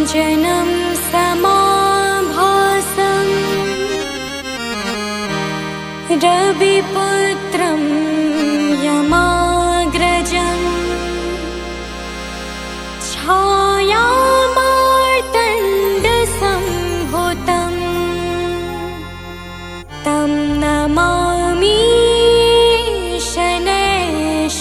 नीलाञ्जनं समाभासं रविपुत्रं यमाग्रजं छायामार्तण्डसम्भूतं तं नमामि शनैश्वरम्।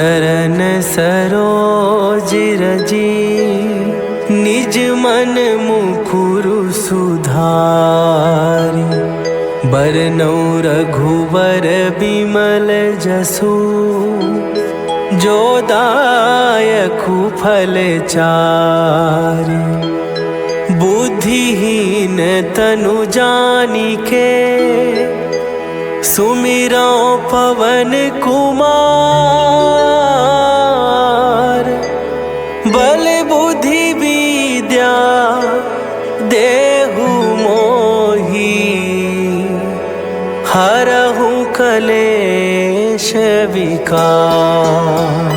चरण सरोज रजी, निज मन मुकुरु सुधारि। बरनौ रघुवर बिमल जसु, जो दायकु फल चारि। बुद्धिहीन तनु जानिके, सुमिरौ पवन कुमार। बल बुद्धि विद्या देहु मोहि, हरहु कलेश विकार।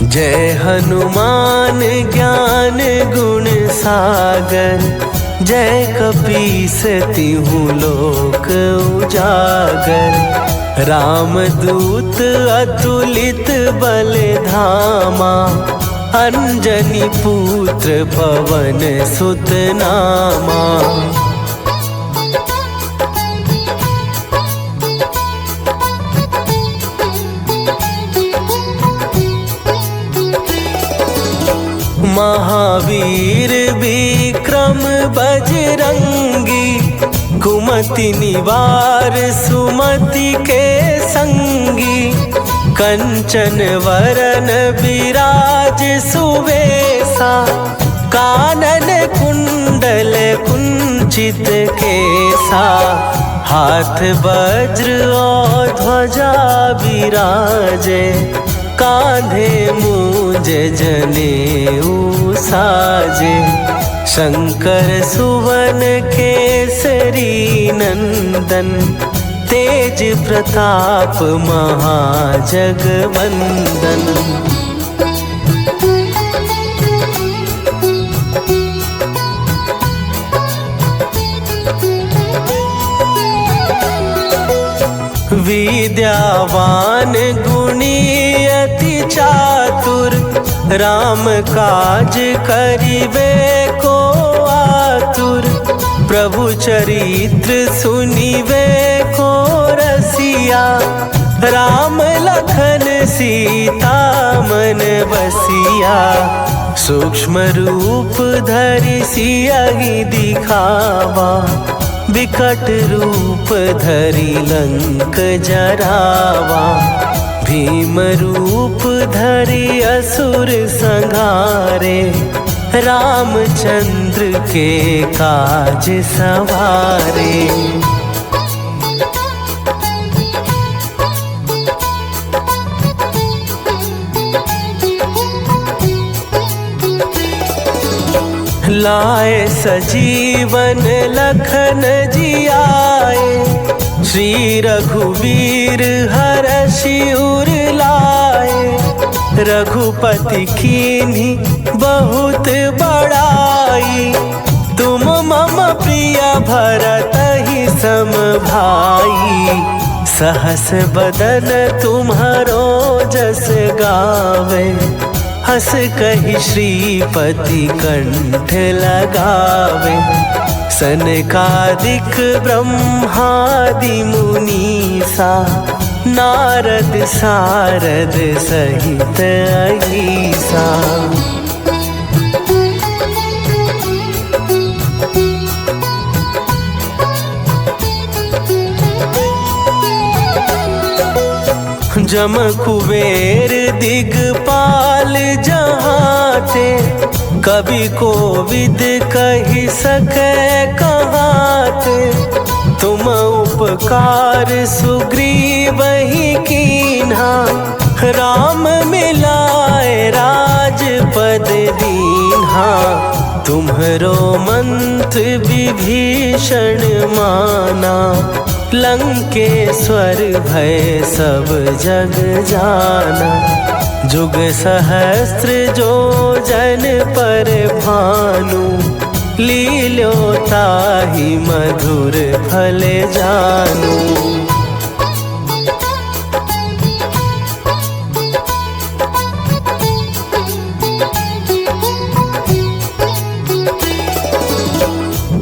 जय हनुमान ज्ञान गुण सागर, जय कपीस तिहु लोक उजागर। रामदूत अतुलित बल धामा, अंजनी पुत्र पवन सुत नामा। महावीर विक्रम बजरंगी, कुमति निवार सुमति के संगी। कंचन वरन विराज सुवेशा, कानन कुंडल कुंचित केसा। हाथ वज्र और ध्वजा विराजे, कांधे मूंज जनेऊ साजे। शंकर सुवन केसरी नंदन, तेज प्रताप महाजगवंदन। विद्यावान गुणी अति चातुर, राम काज करिबे को आतुर। प्रभु चरित्र सुनिबे को रसिया, राम लखन सीता मन बसिया। सूक्ष्म रूप धरि सियहि दिखावा, विकट रूप धरि लंक जरावा। भीम रूप धरि असुर संहारे, रामचंद्र के काज सवारे। लाए सजीवन लखन जियाए, श्री रघुवीर हरषि उर लाए। रघुपति कीन्ही बहुत बड़ाई, तुम मम प्रिय भरतहि सम भाई। सहस बदन तुम्हरो जस गावे, हस कहि श्रीपति कंठ लगावे। सनकादिक ब्रह्मादि मुनीसा, नारद सारद सहित अहीसा। जम कुबेर दिगपाल जहाँ थे, कवि कोविद कहि सकै कहाँ थे। तुम उपकार सुग्रीवहि कीन्हा, राम मिलाए राजपद दीन्हा। तुम्हरो मंत्र विभीषण माना, लंकेश्वर भय सब जग जाना। जुग सहस्त्र जो जन पर भानु, लील्यो ताहि मधुर फल जानू।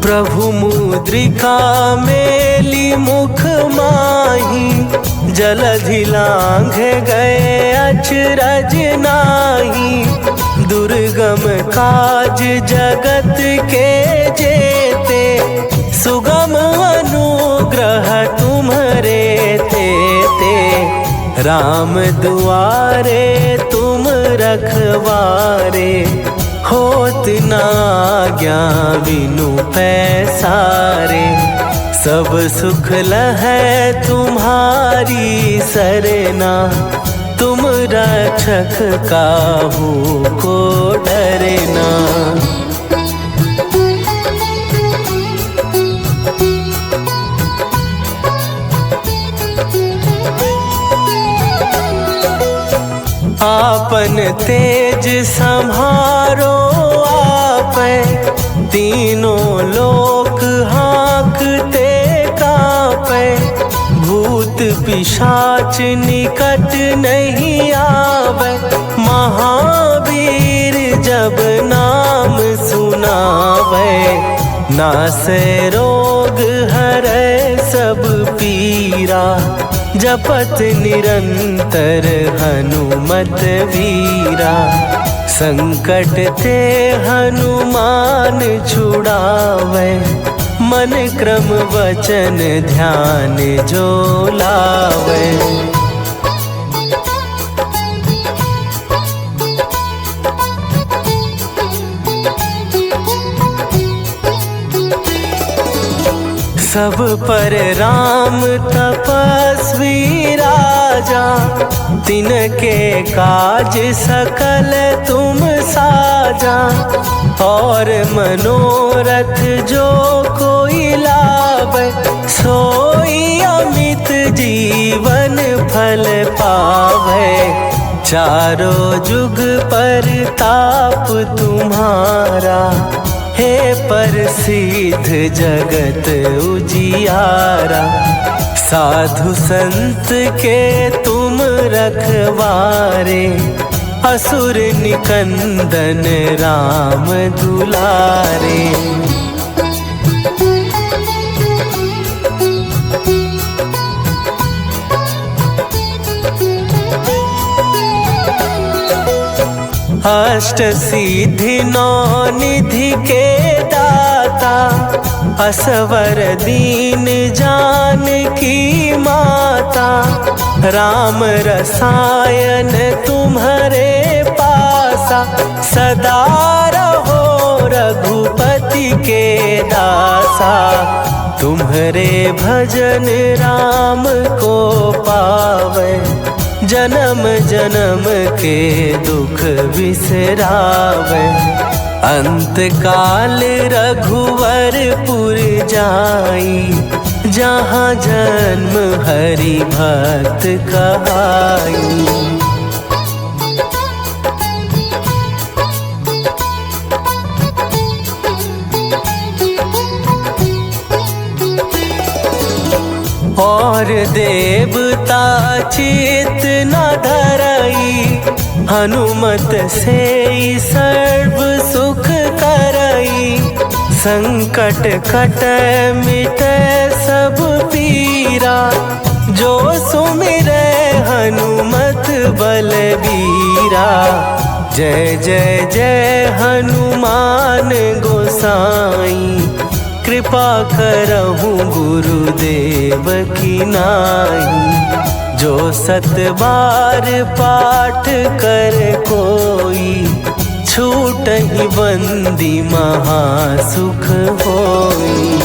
प्रभु मुद्रिका मेली मुख माही, जलधि लांघ गए अचरज नाही। दुर्गम काज जगत के जेते, सुगम अनुग्रह तुम्हरे तेते। राम दुआरे तुम रखवारे, होत ना आज्ञा बिनु पैसारे। सब सुख लहै तुम्हारी सरना, तुम रक्षक काहू को डरना। आपन तेज सम्हारो आपै, तीनों लोक हाँकते कांपै। भूत पिशाच निकट नहीं आवे, महावीर जब नाम सुनावे। नासै रोग हरै सब पीरा, जपत निरंतर हनुमत वीरा। संकट ते हनुमान छुड़ावे, मन क्रम वचन ध्यान जो लावे। सब पर राम तपस्वी राजा, तिनके काज सकल तुम साजा। और मनोरथ जो कोई लावे, सोई अमित जीवन फल पावे। चारों जुग पर ताप तुम्हारा, हे प्रसिद्ध जगत उजियारा। साधु संत के तुम रखवारे, असुर निकंदन राम दुलारे। अष्ट सिद्धि नौ निधि के दाता, असवर दीन जानकी माता। राम रसायन तुम्हारे पासा, सदा रहो रघुपति के दासा। तुम्हारे भजन राम को पावे, जन्म जन्म के दुख बिसरावे। अंत काल रघुवरपुर जाई, जहाँ जन्म हरि भक्त कहाई। और देवता चित न धरई, हनुमत से सर्व सुख करई। संकट कट मिटे सब पीरा, जो सुमिरै हनुमत बलबीरा। जय जय जय हनुमान गोसाई, कृपा करहु गुरुदेव की नाई। जो सत बार पाठ कर कोई, छूटहि बंदी महासुख होई।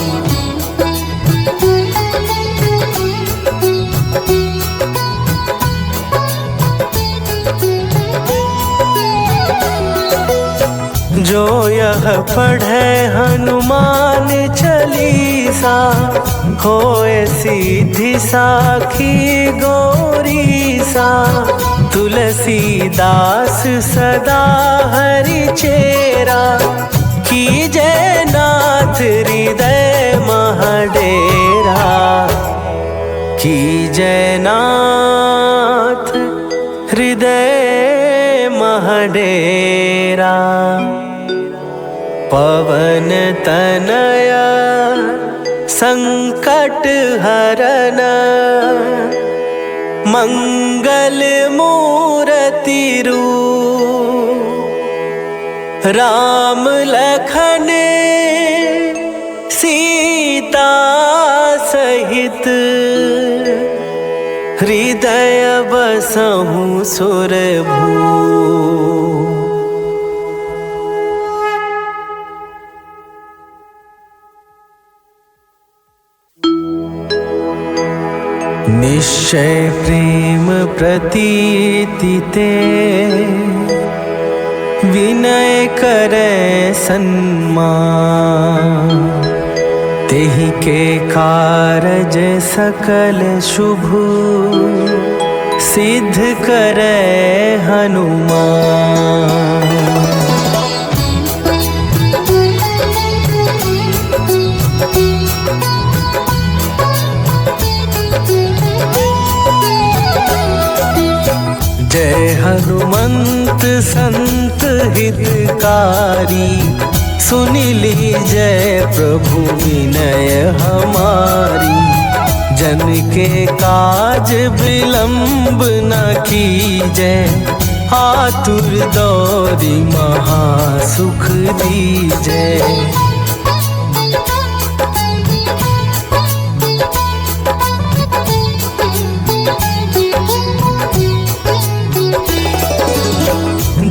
जो यह पढ़े हनुमान चालीसा, होए सीधी साखी गौरीसा। तुलसीदास सदा हरि चेरा, कीजय नाथ हृदय महडेरा। कीजय नाथ हृदय महडेरा। पवन तनया संकट हरन मंगल मूर्ति रूप राम लखन सीता सहित हृदय बसहु सुरभू। निश्चय प्रेम प्रतीति ते विनय करे सन्मान। तेहि के कारज सकल शुभ सिद्ध करे हनुमान। जय हनुमंत संत हितकारी सुनि लीजय प्रभु विनय हमारी। जन के काज विलंब न कीजय आतुर दौरी महासुख दीजय।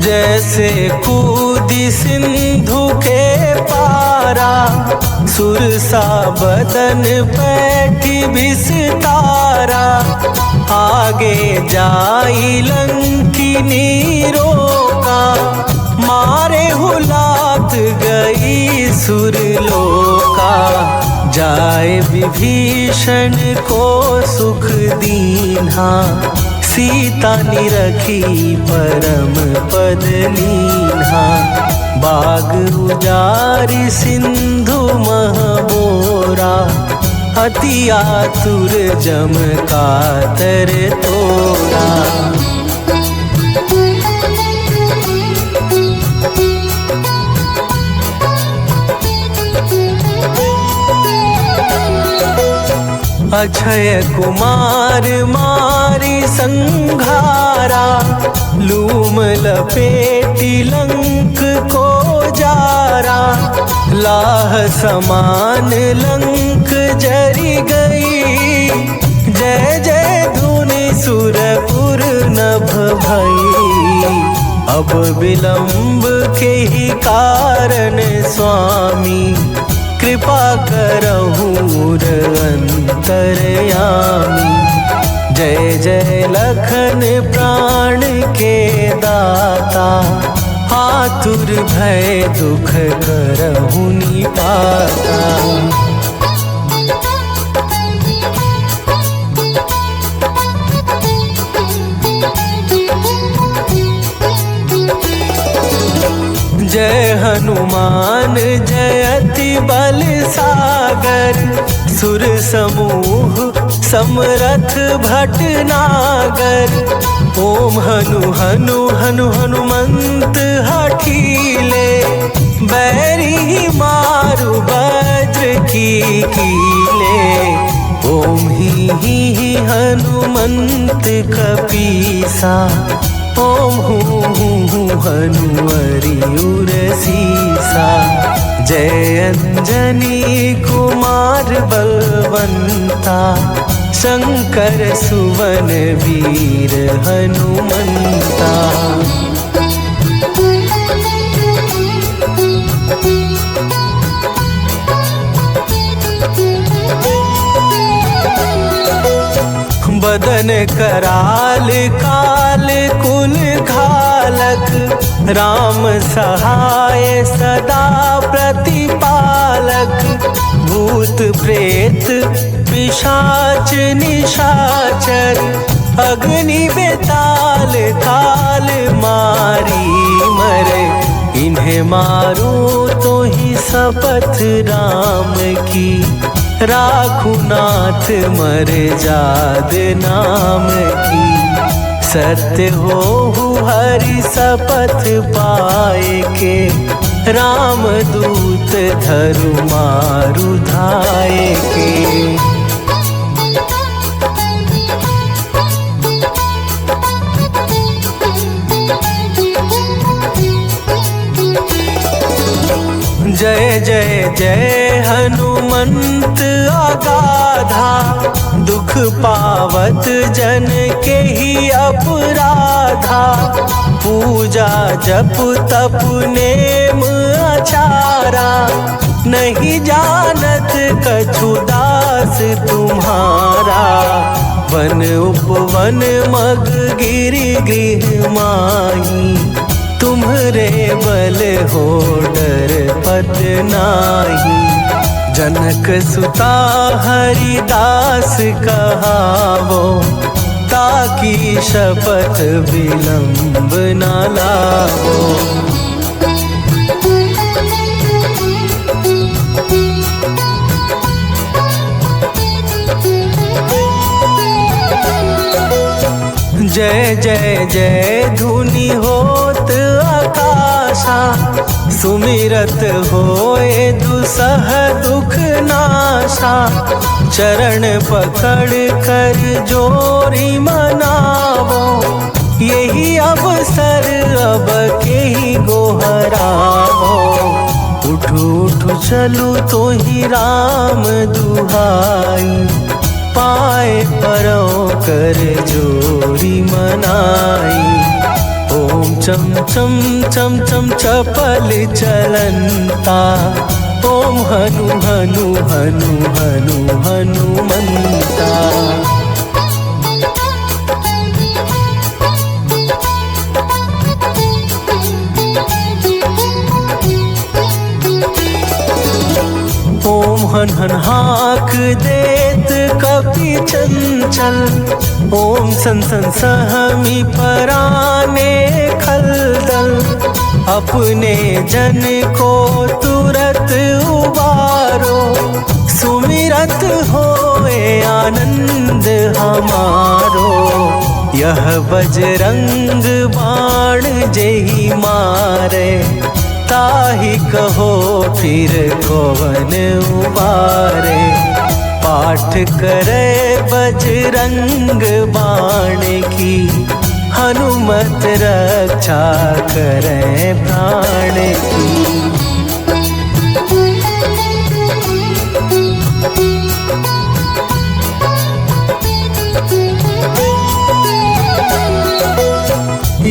जैसे कूदी सिंधु के पारा सुरसा बदन पैठी विस्तारा। आगे जाई लंकिनी रोका मारे हुलात गई सुरलोका। जाए विभीषण को सुख दीन्हा सीता निरखी परम पद लीन्हा। बाग उजारि सिंधु महबोरा अति आतुर जम कातर तोरा। अक्षय कुमार मारी संघारा लूम लपेटी लंक को जारा। लाह समान लंक जरी गई जय जय धुनि सुरपुर नभ भई। अब विलंब के ही कारण स्वामी कृपा करहु अंतरयामी। जय जय लखन प्राण के दाता आतुर भय दुख करहु निपाता। जय हनुमान जयति बल सागर। सुर समूह समरथ भटनागर। ओम हनु हनु हनु हनुमंत हठीले बैरी मारु वज्र की कीले। ओम ही हनुमंत कपीसा ओम हूँ हनुमरि उर सीसा। जय अंजनी कुमार बलवंता शंकर सुवन वीर हनुमंता। बदन कराल काल कुल घालक राम सहाय सदा प्रतिपालक। भूत प्रेत पिशाच निशाचर अग्नि बेताल काल मारी मरे। इन्हें मारो तो ही शपथ राम की राखू नाथ मर जाद नाम की। सत्य हो हरि शपथ पाए के राम दूत धरु मारु धाये के। जय जय जय हनुमंत अगाधा, दुख पावत जन के ही अपराधा। पूजा जप तप नेम आचारा, नहीं जानत कछु दास तुम्हारा। वन उपवन मग गिरि गृह माही, तुम्हरे बल हो डर पत नाही। जनक सुता हरिदास कहावो, ताकि शपथ विलंब न लावो। जय जय जय धुनि होत आकाशा, सुमिरत होए दुसह दुख नाशा। चरण पकड़ कर जोरी मनावो, यही अवसर अब के ही गोहरावो। उठू उठू चलू तो ही राम दुहाई, पाए परों कर जोरी मनाई। ओम चम चम चम चम चपल चलंता, ओम हनु हनु हनु हनु हनुमंता। ओम हन हन हाक देत कपि चंचल, ओम सन सन सहमी पराने खलदल। अपने जन को तुरत उबारो, सुमिरत होए आनंद हमारो। यह बजरंग बाण जेहि मारे, ताहि कहो फिर कौन उबारे। पाठ करे बजरंग बाण की, हनुमत रक्षा करे प्राण की।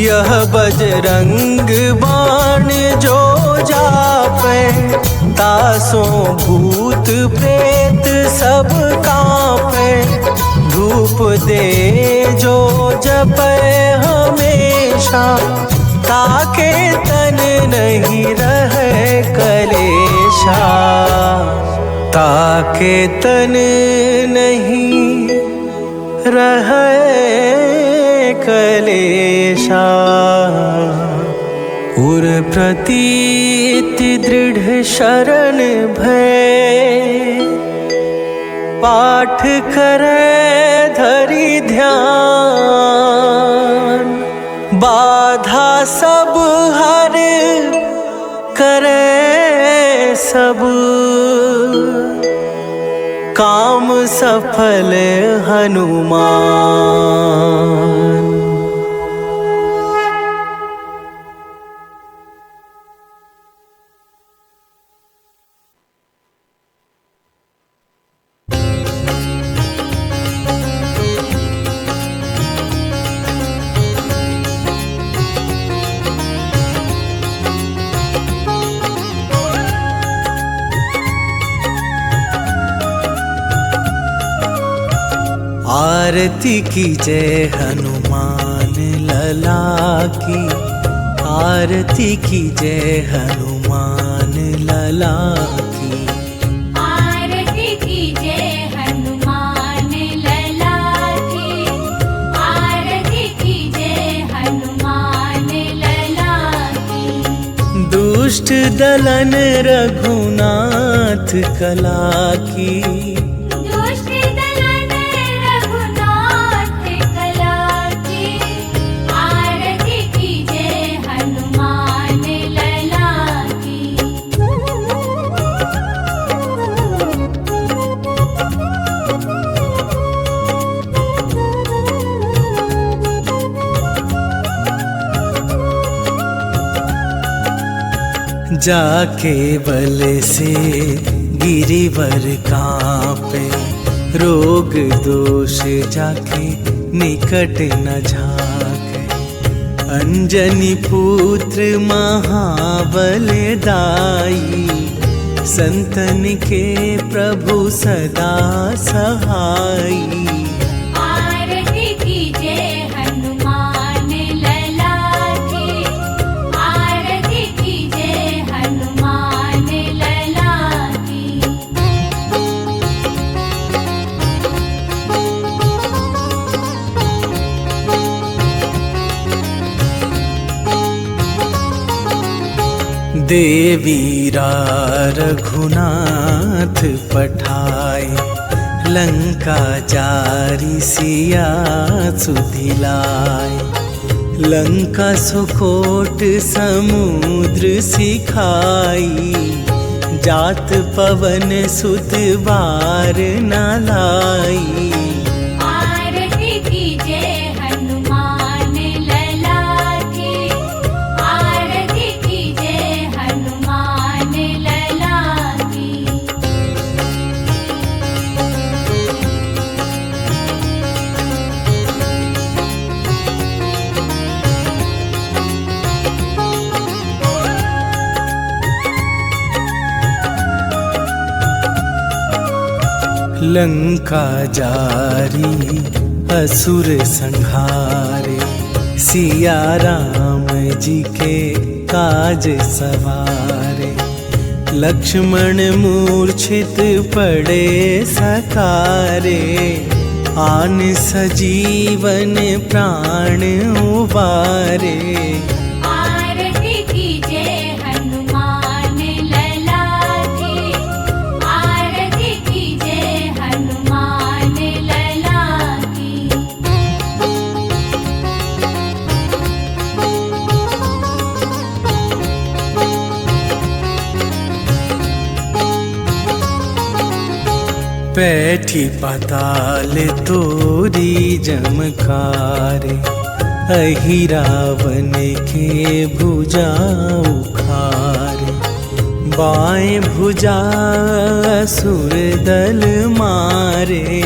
यह बजरंग बाण जो जापे, तासों भूत प्रेत सब कांपे। धूप दे जो जपे हमेशा, ताके तन नहीं रहे कलेशा। ताके तन नहीं रहे कलेशा। उर प्रतीति दृढ़ शरण भय, पाठ करे धरि ध्यान। बाधा सब हर करे सब, काम सफल हनुमान। आरती की जय हनुमान लला की, आरती की जय हनुमान लला की। आरती की जय हनुमान लला की, आरती की जय हनुमान लला की। दुष्ट दलन रघुनाथ कला की, जाके बल से गिरिवर कांपे, रोग दोष जाके निकट न झाके। अंजनी पुत्र महाबलदाई, संतन के प्रभु सदा सहाई। आरती कीजे हनुमान लला की, आरती कीजे हनुमान लला की। देवीरा रघुनाथ पठाए, लंका जारी सिया सुधिलाए। लंका सुकोट समुद्र सिखाई, जात पवन सुत बार न लाई। आरती कीजे हनुमान लला की, आरती कीजे हनुमान लला की। लंका जारी असुर संहारे, सिया राम जी के काज सवारे। लक्ष्मण मूर्छित पड़े सकारे, आन सजीवन प्राण उबारे। आरती कीजे हनुमान लला की, आरती कीजे हनुमान लला की। बैठी पाताल तोरी जमकारे, अहि रावण के भुजा उखारे। बाएं भुजा असुर दल मारे,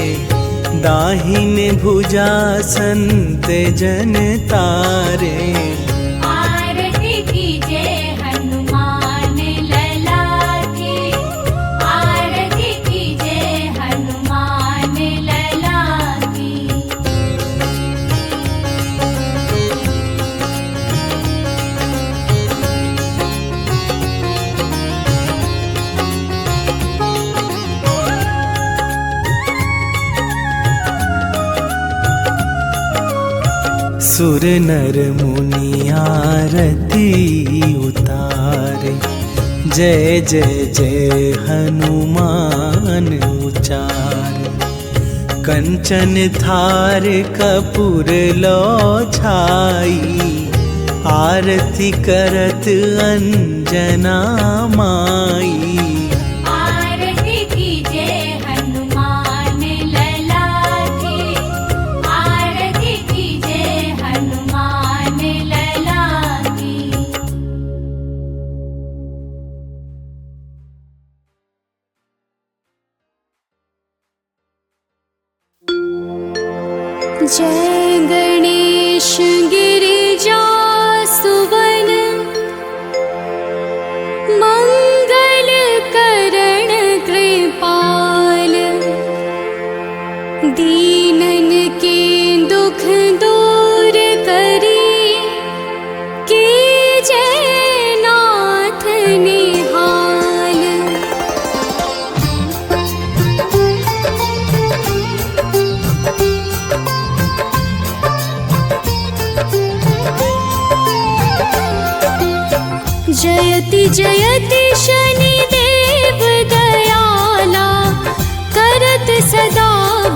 दाहिन भुजा संत जन तारे। आरती कीजे हनुमान लला की, आरती कीजे हनुमान लला की। सुर नर मुनि आरती उतारे, जय जय जय हनुमान उचारे। कंचन थार कपूर लो छाई, आरती करत अंजना माई। आरती कीजे हनुमान लला की, आरती कीजे हनुमान लला की। जय गणेश गिरिजा सुवन, मंगल करण कृपाल। दीनन के दुख दूर करी, कीजय नाथ निहाल। जयति जयति शनिदेव दयाला, करत सदा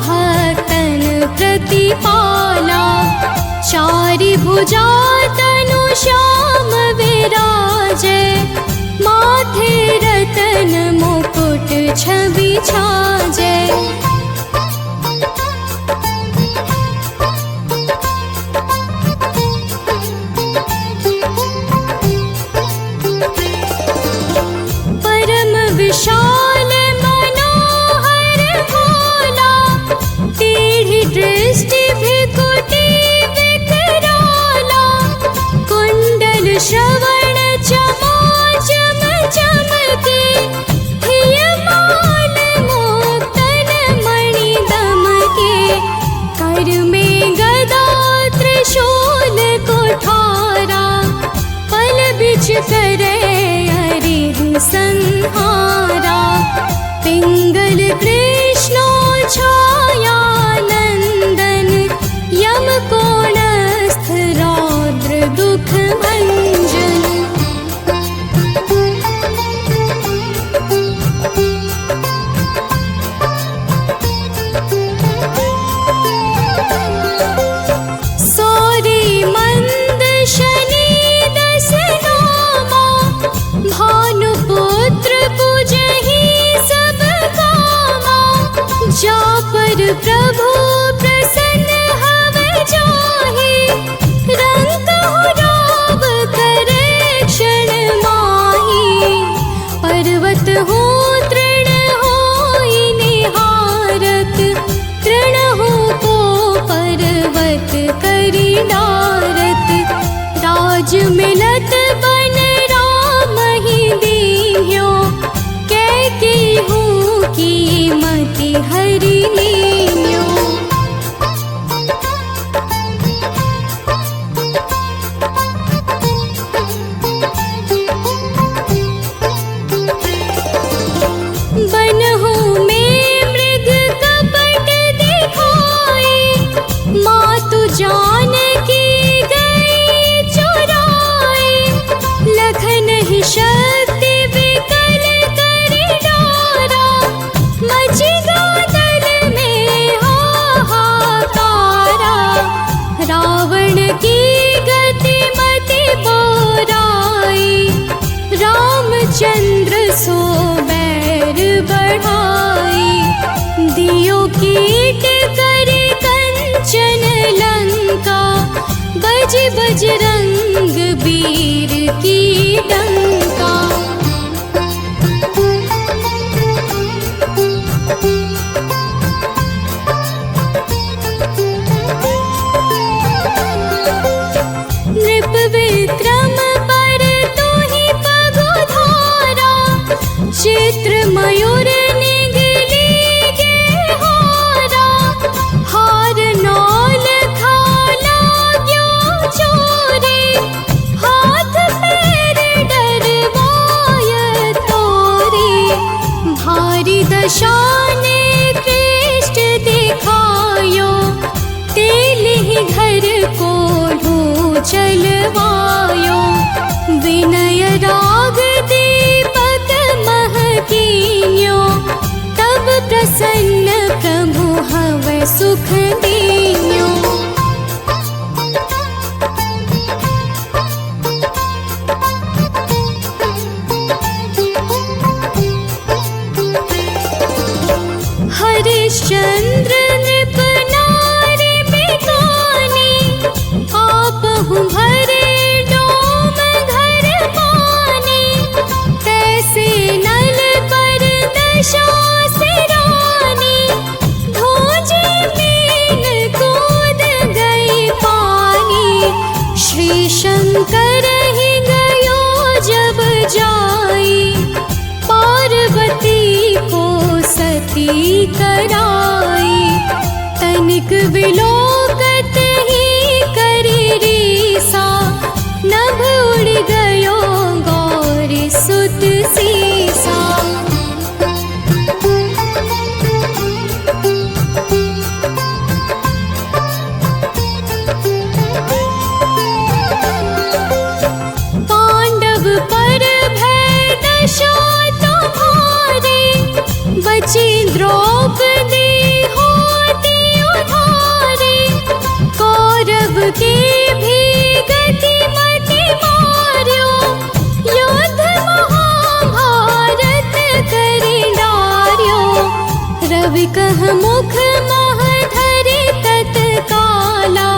भक्तन प्रतिपाला। चारि भुजा तनु श्याम विराजै, माथे रतन मुकुट छवि छाजै। संहारा। पिंगल कृष्णो छायानंदन यम कोणस्थ रौद्र दुख भंजन। सौरी मंद शनि दस नामा भानुपुत्र पूजहि सब कामा। जा पर प्रभु प्रसन्न हव जाहि रंकहु राव करे क्षण माहि। पर्वत हो तृण होई निहारत तृणहु को पर्वत करि डारत। राज मिलत बन राम ही दीन्यो कैकेयी की मति हरि लीन्यो। बनहु में मृग कपट दिखाई मातु जानकी गई चुराई। लखन ही शक्ति विकल करि डारा मचि गादल में हाहाकारा। रावण की गति मति बोराई रामचंद्र सो बैर बढ़ाई। दियो कीट करि कंचन लंका बज बजरंग वीर की डंका। नृप विक्रम पर तुहि पगुधारा चित्र मयूर निगली गे हारा। हार नौल खाला क्यों चोरी हाथ पैर डरवाय तोरी। भारी दशाने कृष्ट दिखायो तेलिहि घर को चलवायो। विनय राग दीपक महकीन्यो तब प्रसन्न प्रभु हव सुख दीन्यो। हरिश्चंद्र नृप नारी बिकानी आपहु भरे डोम घर पानी। तैसे नल पर दशा सिरानी धोजे मीन कूद गई पानी। श्री शंकर ही गयो जब जाई पार्वती को सती कराई। तनिक विलोकत ही करि रीसा नभ उड़ गयो गौरी सुत सीसा। पांडव पर भय दशा तुम्हारी बची द्रौपदी होती उधारी। कौरव की भी गति मति मार्यो युद्ध महाभारत करि डार्यो। रवि कह मुख मह धरि तत्काला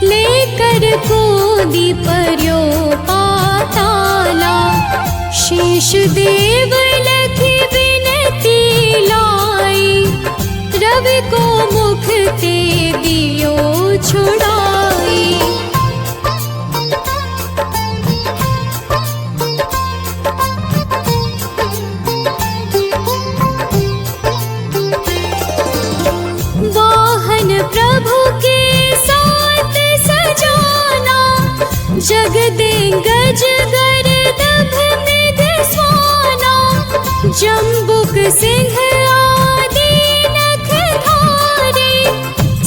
लेकर कूदी पर्यो पाताला। शेष देव लखि विनती लाई रवि को मुख ते दियो छुड़ाई। वाहन प्रभु के साथ सजाना जग दे गज गर्दभ मृग स्वाना। जम्बुक सिंह आदि नखधारी,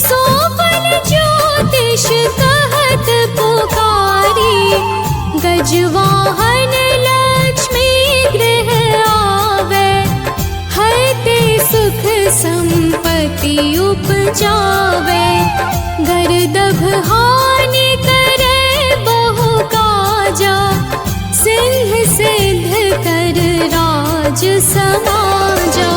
सोफल ज्योतिष कहत पुकारी। गजवाहन लक्ष्मी गृह आवे, हरते सुख संपत्ति उपजावे। गर्दभ हानि करे बहु काजा, सिंह सिद्ध कर राज समाजा।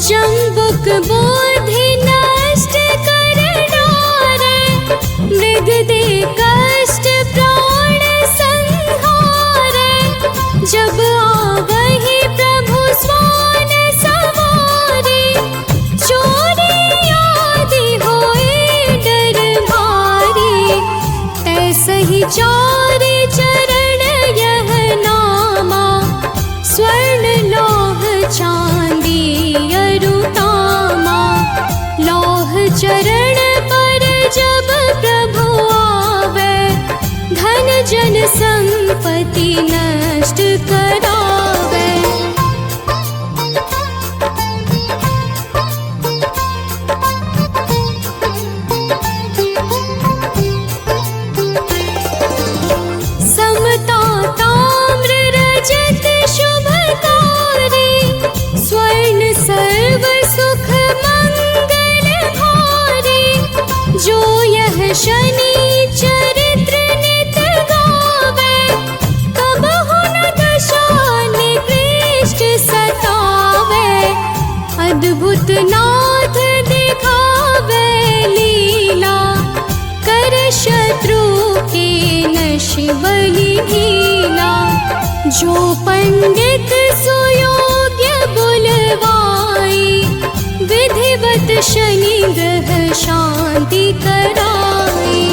जम्बुक बोधि नष्ट कर डारे, मृग दे कष्ट प्राण संहारे। जब आवहि प्रभु स्वान सवारी, चोरी आदि होए डर भारी। तैसहि चारि चरण यह नामा, स्वर्ण लौह चांदी अरुतामा। लौह चरण पर जब प्रभु आवे, धन जन संपत्ति नष्ट करावे। समता ताम्र रजत शुभकारी, स्वर्ण सर्व सुख मंगल भारी। जो यह शनि चरित्र नित गावे, कबहु न दशा निकृष्ट सतावे। अद्भुत नाथ दिखावे लीला, कर शत्रु के नश बलि ढीला। जो पंडित सुयोग्य बुलवाई, विधिवत शनि ग्रह शांति कराई।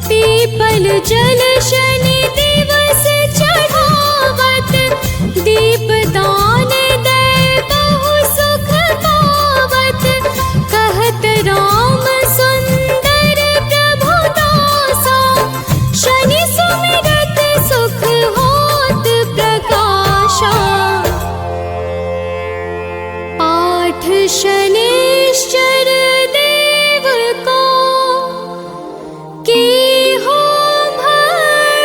पीपल जल शनि दिवस चढ़ावत, दीप दान दे बहु सुख पावत। कहत राम सुंदर प्रभु दासा, शनि सुमिरत सुख होत प्रकाशा। पाठ शनिश्चर देव को, की हो भय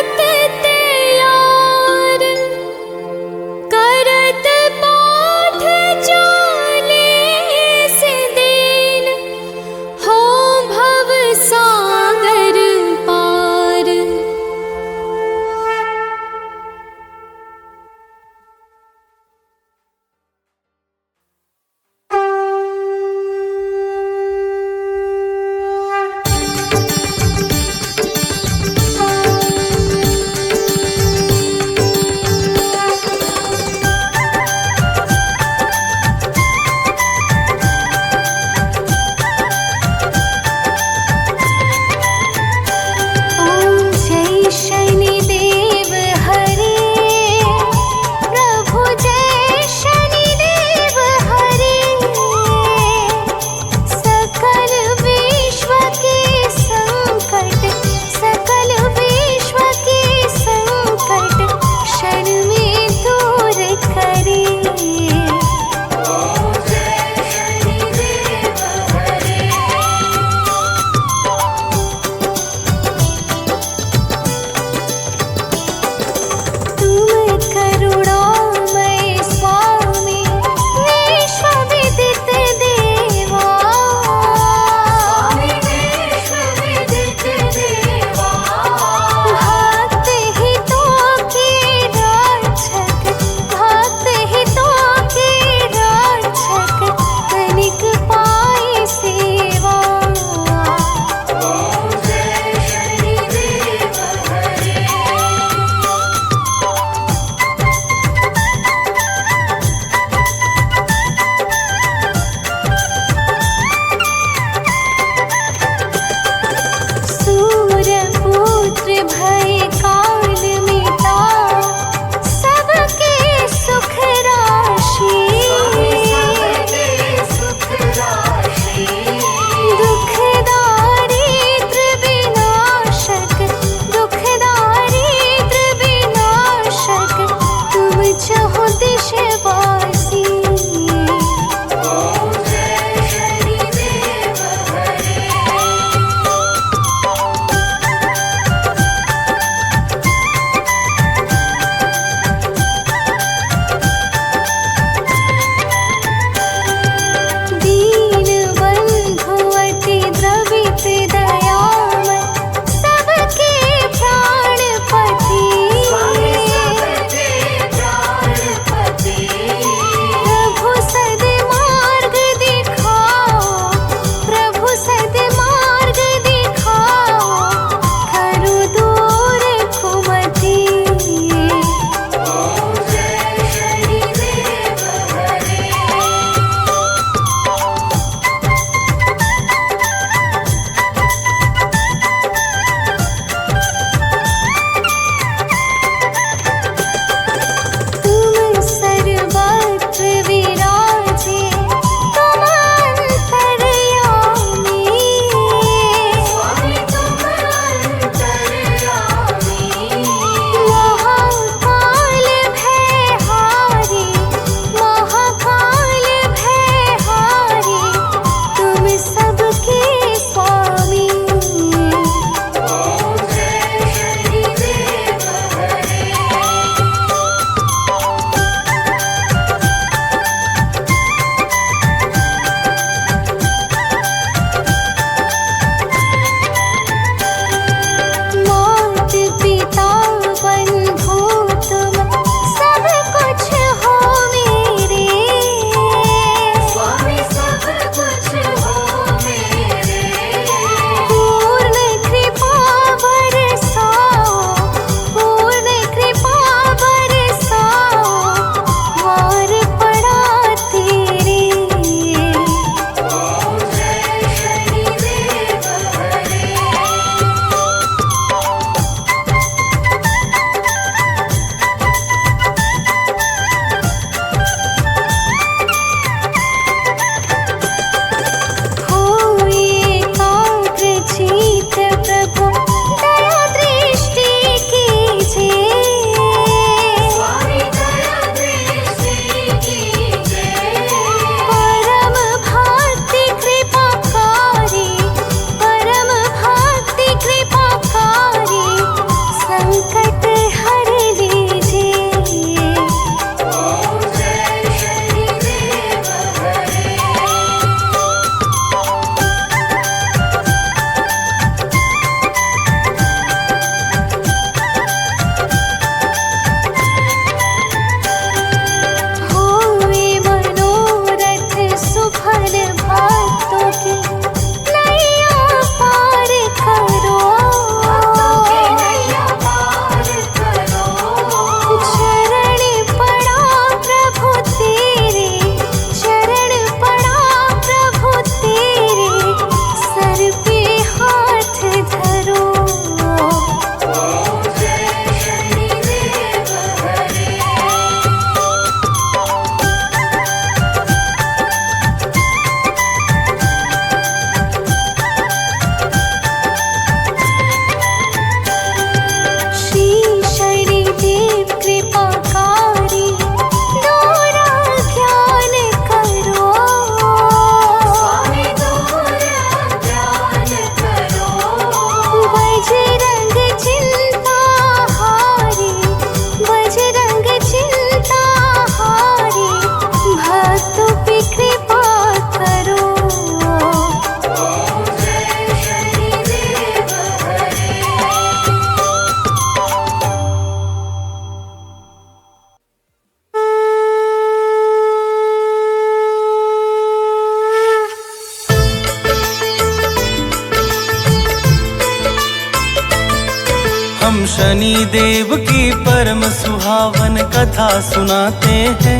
हम शनि देव की परम सुहावन कथा सुनाते हैं,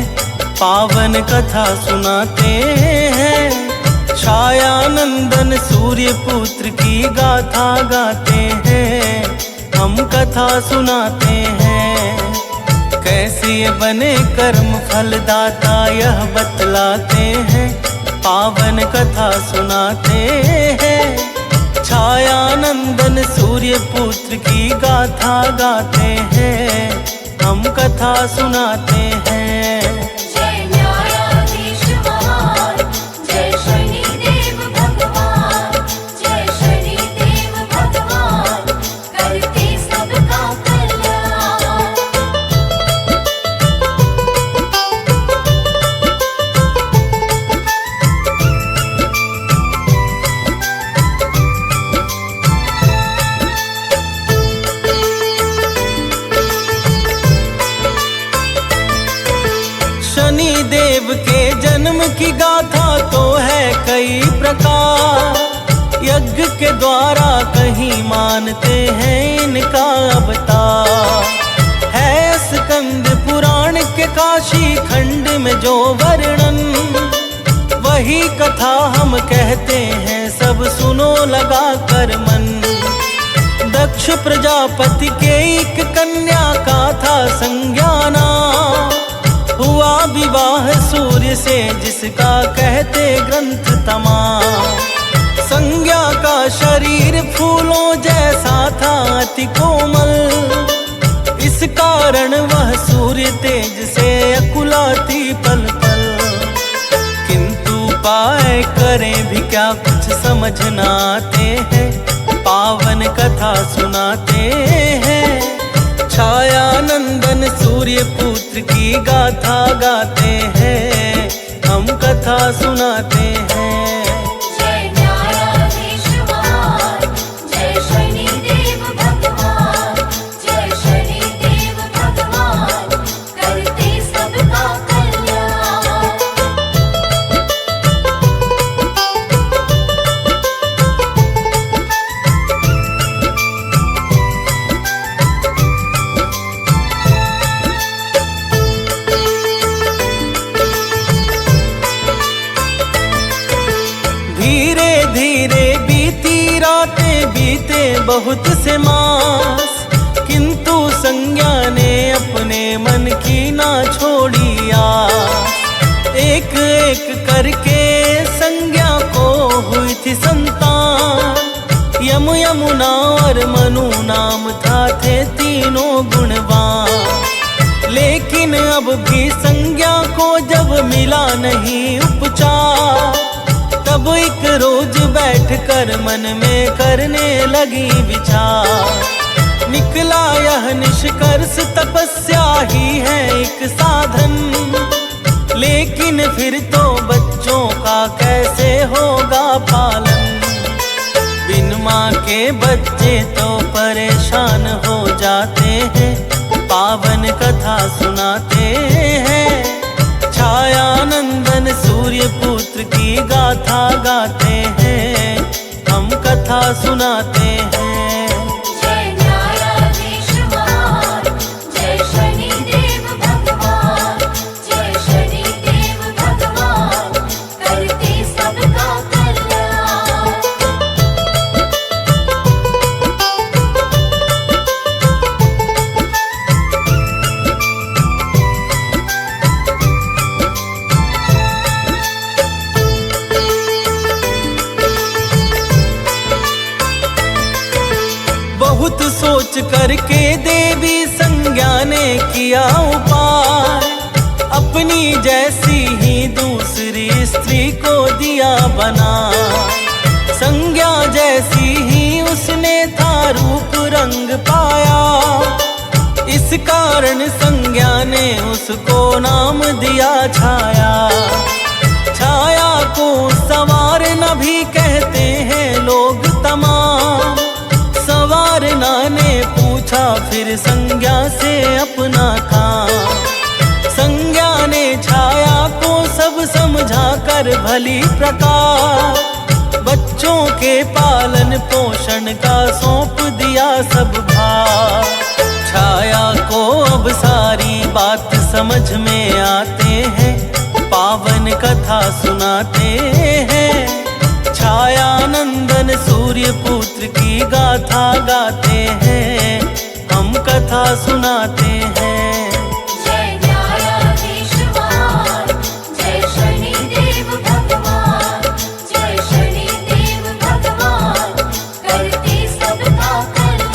पावन कथा सुनाते हैं। छाया नंदन सूर्य पुत्र की गाथा गाते हैं, हम कथा सुनाते हैं। कैसे बने कर्म फलदाता यह बतलाते हैं, पावन कथा सुनाते हैं। छाया नंदन सूर्य पुत्र की गाथा गाते हैं, हम कथा सुनाते हैं। जय न्यायाधीश महान, जय शनिदेव भगवान, जय शनिदेव भगवान, करते सबका कल्याण। शनि देव के जन्म की गाथा तो है कई प्रकार, यज्ञ के द्वारा कहीं मानते हैं इनका अवतार। है स्कंद पुराण के काशी खंड में जो वर्णन, वही कथा हम कहते हैं सब सुनो लगा कर मन। दक्ष प्रजापति के एक कन्या का था संज्ञाना, हुआ विवाह सूर्य से जिसका कहते ग्रंथ तमाम। संज्ञा का शरीर फूलों जैसा था अति कोमल, इस कारण वह सूर्य तेज से अकुलाती पल पल। किंतु उपाय करें भी क्या कुछ समझ न आते हैं, पावन कथा सुनाते हैं। छाया नंदन सूर्य पुत्र की गाथा गाते हैं, हम कथा सुनाते हैं। जय न्यायाधीश महान, जय शनिदेव भगवान, जय शनिदेव भगवान, करते सबका कल्याण। धीरे धीरे बीती रातें बीते बहुत से मास, किंतु संज्ञा ने अपने मन की ना छोड़ी आस। एक एक करके संज्ञा को हुई थी संतान, यम यमुना और मनु नाम था थे तीनों गुणवान। लेकिन अब भी संज्ञा को जब मिला नहीं उपचार, तब एक रोज बैठकर मन में करने लगी विचार। निकला यह निष्कर्ष तपस्या ही है एक साधन, लेकिन फिर तो बच्चों का कैसे होगा पालन। बिन माँ के बच्चे तो परेशान हो जाते हैं, पावन कथा सुनाते हैं। छाया नंदन सूर्य पुत्र की गाथा गाते हैं, हम कथा सुनाते हैं। जय न्यायाधीश महान, जय शनिदेव भगवान, जय शनिदेव भगवान, करते सबका कल्याण। बहुत सोच करके देवी संज्ञा ने किया उपाय, अपनी जैसी ही दूसरी स्त्री को दिया बना। संज्ञा जैसी ही उसने था रूप रंग पाया, इस कारण संज्ञा ने उसको नाम दिया छाया। छाया को संवारना भी कहते हैं लोग तमाम। संवारना ने पूछा फिर संज्ञा से अपना काम। संज्ञा ने छाया को सब समझा कर भली प्रकार, बच्चों बच्चों के पालन पोषण का सौंप दिया सब भार। छाया को अब सारी बात समझ में आते हैं, पावन कथा सुनाते हैं। छाया नंदन सूर्य पुत्र की गाथा गाते हैं, हम कथा सुनाते हैं। जय न्यायाधीश महान, जय शनिदेव भगवान, जय शनिदेव भगवान, करते सबका कल्याण।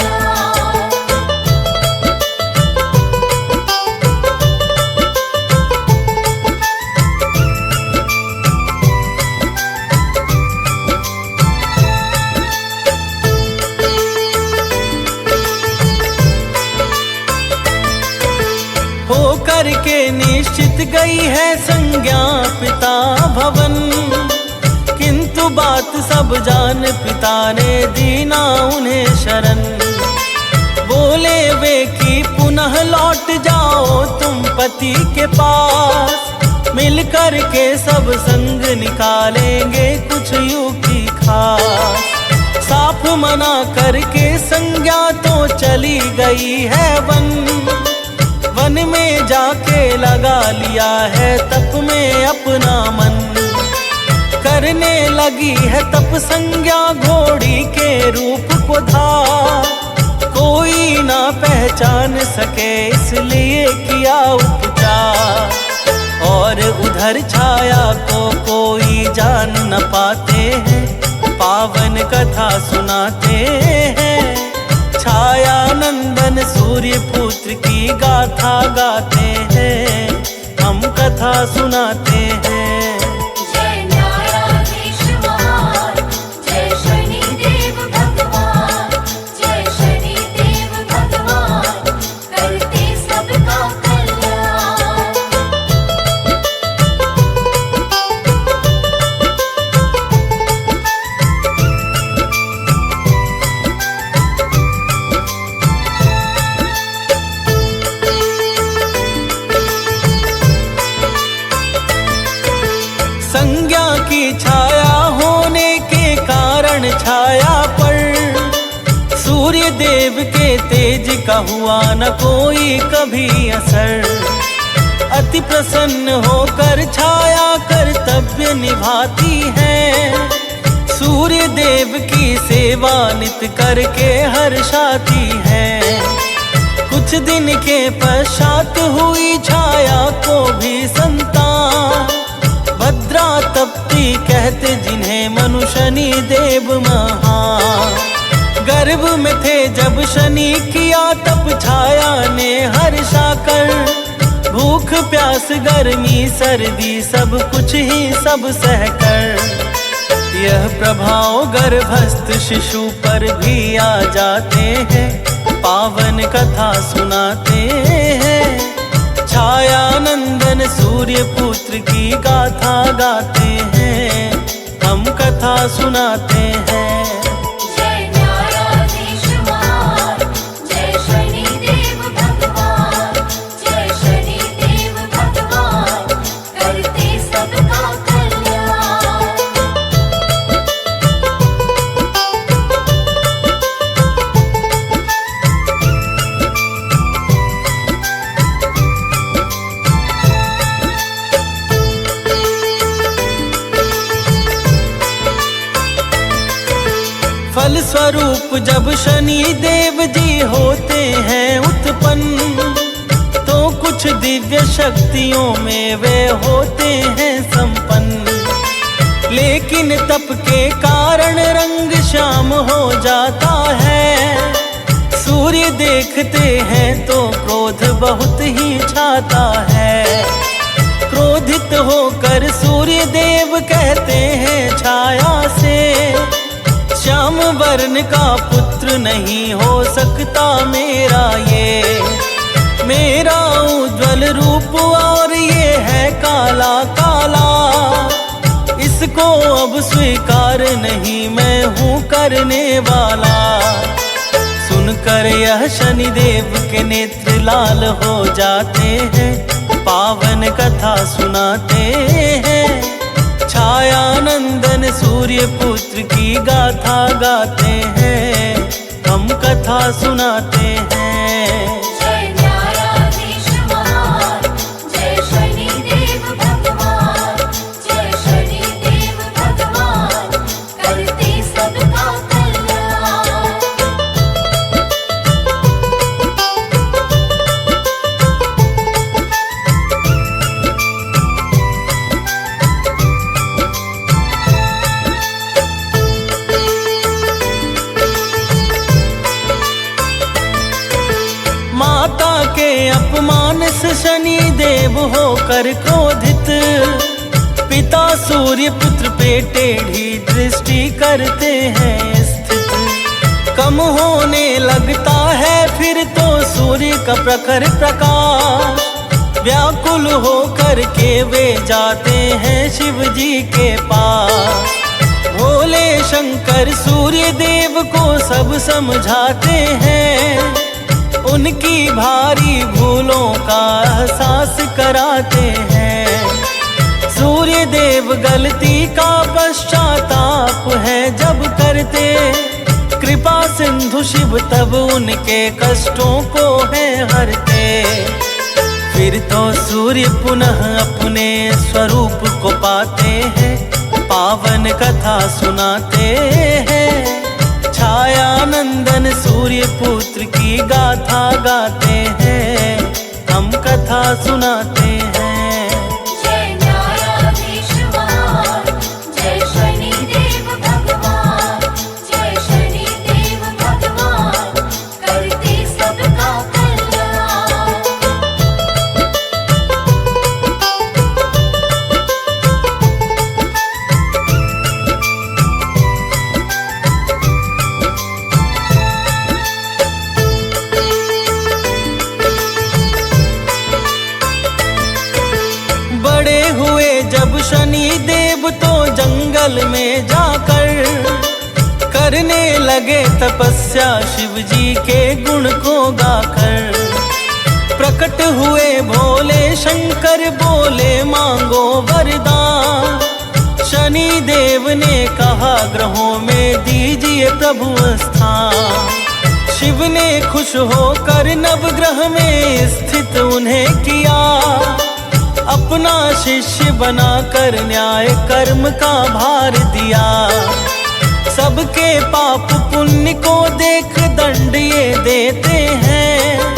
होकर के निश्चित गई है संज्ञा पिता भवन, किंतु बात सब जान पिता ने दीना उन्हें शरण। बोले वे कि पुनः लौट जाओ तुम पति के पास, मिलकर के सब संग निकालेंगे कुछ युक्ति खास। साफ मना करके संज्ञा तो चली गई है वन, वन में जाके लगा लिया है तप में अपना मन। करने लगी है तप संज्ञा घोड़ी के रूप को धार, कोई ना पहचान सके इसलिए किया उपचार। और उधर छाया को कोई जान न पाते हैं, पावन कथा सुनाते हैं। छाया नंदन सूर्य पुत्र की गाथा गाते हैं, हम कथा सुनाते हैं। जय न्यायाधीश महान, जय शनिदेव भगवान, जय शनिदेव भगवान, करते सबका कल्याण। संज्ञा की छाया होने के कारण छाया पर सूर्य देव के तेज का हुआ न कोई कभी असर। अति प्रसन्न होकर छाया कर्तव्य निभाती है, सूर्य देव की सेवा नित करके हर्षाती है। कुछ दिन के पश्चात हुई छाया को भी संतान, भद्रा तप्ती कहते जिन्हें मनु शनि देव महान। गर्भ में थे जब शनि किया तप छाया ने हर्षा कर, भूख प्यास गर्मी सर्दी सब कुछ ही सब सहकर। यह प्रभाव गर्भस्थ शिशु पर भी आ जाते हैं, पावन कथा सुनाते हैं। छाया नंदन सूर्य पुत्र की गाथा गाते हैं, हम कथा सुनाते हैं। जय न्यायाधीश महान, जय शनिदेव भगवान, जय शनिदेव भगवान, करते सबका कल्याण। फल स्वरूप जब शनि देव जी होते हैं उत्पन्न, तो कुछ दिव्य शक्तियों में वे होते हैं संपन्न। लेकिन तप के कारण रंग श्याम हो जाता है, सूर्य देखते हैं तो क्रोध बहुत ही छाता है। क्रोधित होकर सूर्य देव कहते हैं छाया से, श्याम वर्ण का पुत्र नहीं हो सकता मेरा ये। मेरा उज्ज्वल रूप और ये है काला काला, इसको अब स्वीकार नहीं मैं हूँ करने वाला। सुनकर यह शनिदेव के नेत्र लाल हो जाते हैं, पावन कथा सुनाते हैं। छायानंदन सूर्य पुत्र की गाथा गाते हैं, हम कथा सुनाते हैं। जय न्यायाधीश महान, जय शनिदेव भगवान, जय शनिदेव भगवान, करते सबका कल्याण। माता के अपमान से शनि देव होकर क्रोधित, पिता सूर्य पुत्र पे टेढ़ी दृष्टि करते हैं स्थित। कम होने लगता है फिर तो सूर्य का प्रखर प्रकाश, व्याकुल होकर के वे जाते हैं शिव जी के पास। भोले शंकर सूर्य देव को सब समझाते हैं, उनकी भारी भूलों का एहसास कराते हैं। सूर्य देव गलती का पश्चाताप है जब करते, कृपा सिंधु शिव तब उनके कष्टों को है हरते। फिर तो सूर्य पुनः अपने स्वरूप को पाते हैं, पावन कथा सुनाते हैं। छायानंदन सूर्य पुत्र की गाथा गाते हैं, हम कथा सुनाते हैं। जय न्यायाधीश महान, जय शनिदेव भगवान, जय शनिदेव भगवान, करते सबका कल्याण। बड़े हुए जब शनि देव तो जंगल में जाकर करने लगे तपस्या शिव जी के गुण को गाकर। प्रकट हुए भोले शंकर बोले मांगो वरदान, शनि देव ने कहा ग्रहों में दीजिए प्रभु स्थान। शिव ने खुश होकर नवग्रह में स्थित उन्हें किया, अपना शिष्य बनाकर न्याय कर्म का भार दिया। सबके पाप पुण्य को देख दंड ये देते हैं,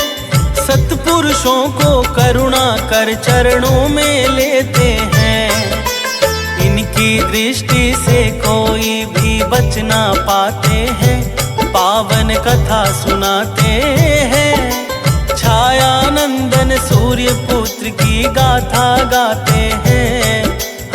सत्पुरुषों को करुणा कर चरणों में लेते हैं। इनकी दृष्टि से कोई भी बच ना पाते हैं, पावन कथा सुनाते हैं। छायानंदन सूर्य पुत्र की गाथा गाते हैं,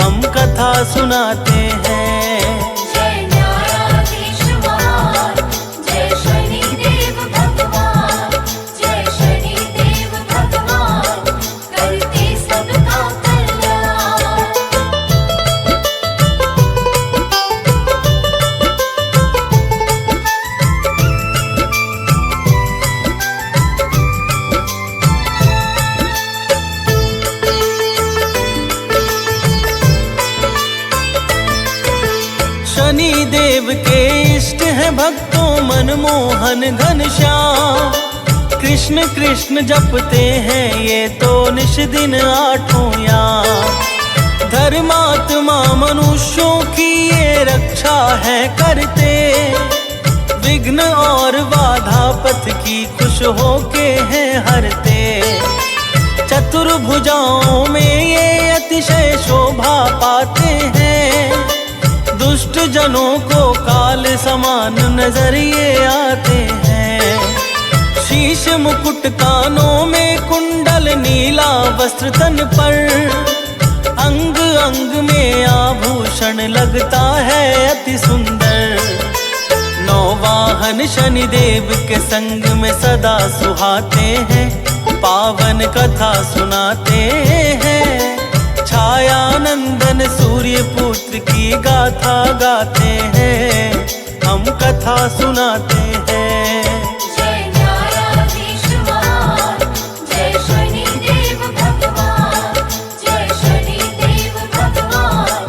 हम कथा सुनाते हैं। जय न्यायाधीश महान, जय शनिदेव भगवान, जय शनिदेव भगवान, करते सबका कल्याण। शनि देव के इष्ट हैं भक्तों मनमोहन घनश्याम, कृष्ण कृष्ण जपते हैं ये तो निश दिन आठों याम। धर्मात्मा मनुष्यों की ये रक्षा है करते, विघ्न और बाधा पथ की खुश होके हैं हरते। चतुर्भुजाओं में ये अतिशय शोभा पाते हैं, दुष्ट जनों को काल समान नजर ये आते हैं। शीश मुकुट कानों में कुंडल नीला वस्त्र तन पर, अंग अंग में आभूषण लगता है अति सुंदर। नौ वाहन शनि देव के संग में सदा सुहाते हैं, पावन कथा सुनाते हैं। छायानंदन सूर्य पुत्र की गाथा गाते हैं, हम कथा सुनाते हैं। जय न्यायाधीश महान, जय शनिदेव भगवान, जय शनिदेव भगवान,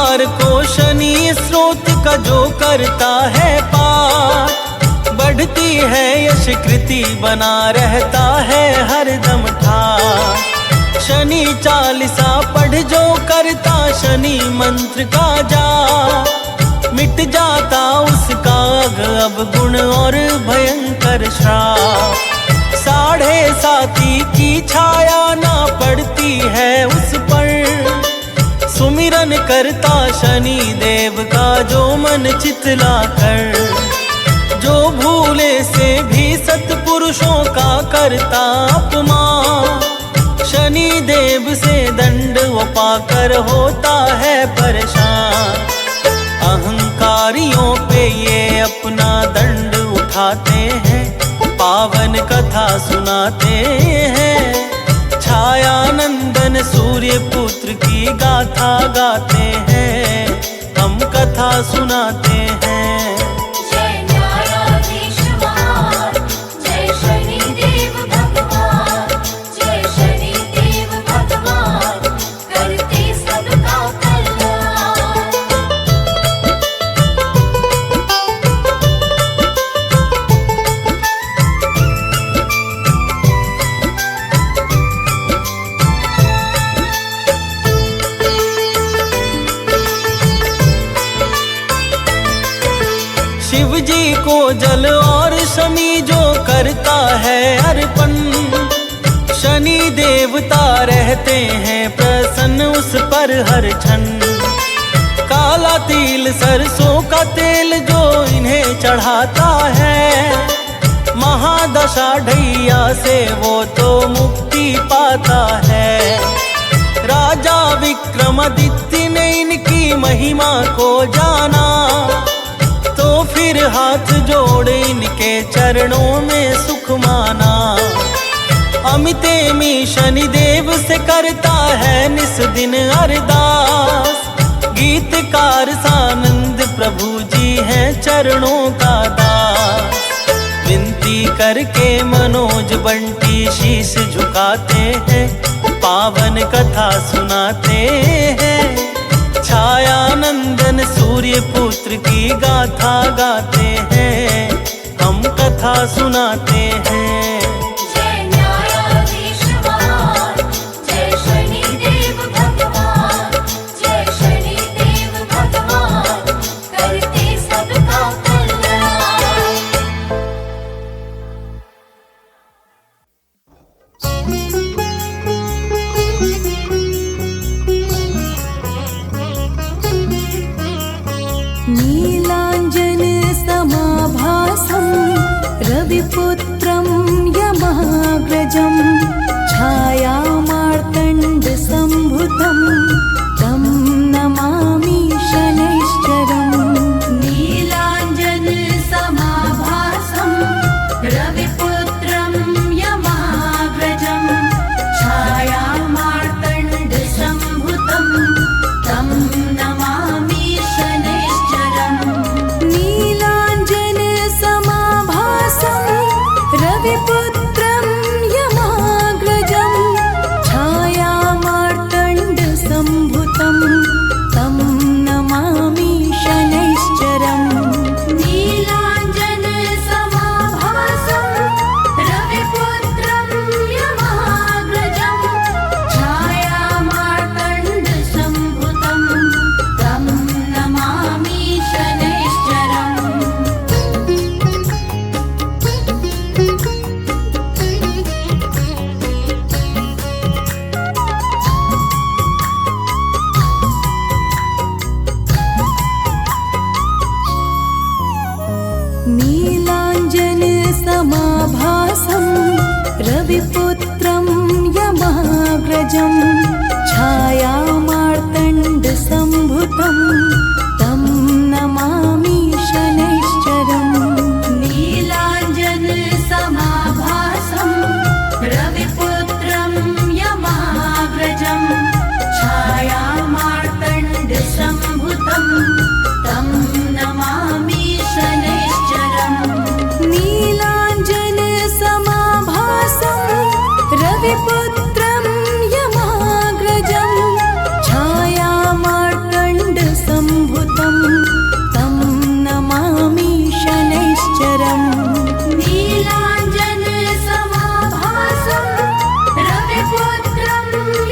सोमवार को शनि स्रोत का जो करता है पाठ, बढ़ती है यश कृति बना रहता है हरदम ठाठ। शनि चालीसा पढ़ जो करता शनि मंत्र का जाप, मिट जाता उसका अब गुण और भयंकर श्राप। 7.5 की छाया ना पड़ती है उस पर, सुमिरन करता शनि देव का जो मन चितला कर। जो भूले से भी सत्पुरुषों का करता अपमान, शनि देव से दंड वो पाकर होता है परेशान। अहंकारियों पे ये अपना दंड उठाते हैं, पावन कथा सुनाते हैं। छाया नंदन सूर्य पुत्र की गाथा गाते हैं, हम कथा सुनाते हैं। जय न्यायाधीश महान, जय शनि देव भगवान, जय शनि देव भगवान, करते सबका कल्याण। शिव जी को जल और शनि जो करता है अर्पण, शनि देवता रहते हैं प्रसन्न उस पर हर क्षण। काला तिल सरसों का तेल जो इन्हें चढ़ाता है, महादशा ढैया से वो तो मुक्ति पाता है। राजा विक्रमादित्य ने इनकी महिमा को जाना, तो फिर हाथ जोड़ इनके चरणों में सुख माना। अमितेमी शनि देव से करता है निस दिन अरदास, गीतकार सानंद प्रभु जी हैं चरणों का दास। विनती करके मनोज बंटी शीश झुकाते हैं, पावन कथा सुनाते हैं। छाया नंदन सूर्य पुत्र की गाथा गाते हैं, हम कथा सुनाते हैं। जय न्यायाधीश महान, जय शनि देव भगवान, जय शनि देव भगवान, करते सबका कल्याण। नीलाञ्जन समाभासं रविपुत्रं यमाग्रजं, छायामार्तण्डसम्भुतं तं नमामि शनैश्चरम्। नीलाञ्जन समाभासं रविपुत्रं यमाग्रजं, छायामार्तण्डसम्भुतं तं नमामि शनैश्चरम्। नीलाञ्जन समाभासं रविपुत्रं यमाग्रजं, छायामार्तण्डसम्भुतं तं नमामि शनैश्चरम्। नीलाञ्जन समाभासं रविपुत्रं यमाग्रजं, छायामार्तण्डसम्भुतं तं नमामि शनैश्चरम्। नीलाञ्जन समाभासं रविपुत्रं यमाग्रजं, छायामार्तण्डसम्भुतं तं नमामि शनैश्चरम्। नीलाञ्जन समाभासं रविपुत्रं यमाग्रजं, छायामार्तण्डसम्भुतं तं नमामि शनैश्चरम्। नीलाञ्जन समाभासं रविपुत्रं यमाग्रजं, छायामार्तण्डसम्भुतं सम्भुतं तं नमामि शनैश्चरम् नीलाञ्जनसमाभासं रविपुत्रं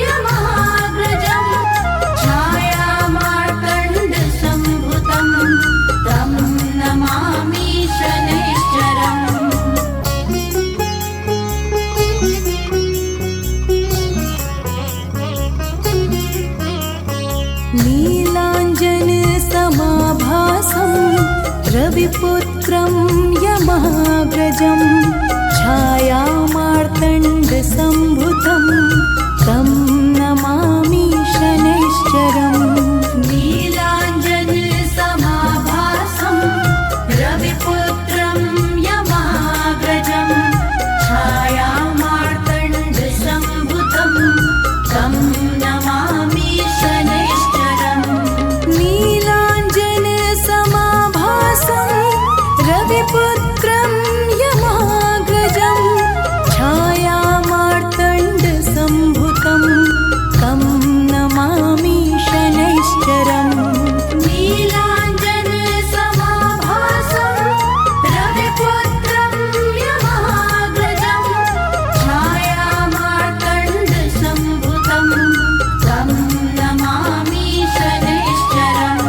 यमाग्रजं छायामार्तण्डसम्भुतं तं नमामि शनैश्चरम् नीलाञ्जनसमाभासं रविपुत्रं यमाग्रजं छायामार्तण्डसम्भुतं तं नमामि शनैश्चरम् नीलाञ्जनसमाभासं रविपुत्रं यमाग्रजं छायामार्तण्डसम्भुतं तं नमामि शनैश्चरम् नीलाञ्जनसमाभासं रविपुत्रं यमाग्रजं छायामार्तण्डसम्भुतं तं नमामि शनैश्चरम् नीलाञ्जनसमाभासं रविपुत्रं यमाग्रजं छायामार्तण्डसम्भुतं तं नमामि शनैश्चरम्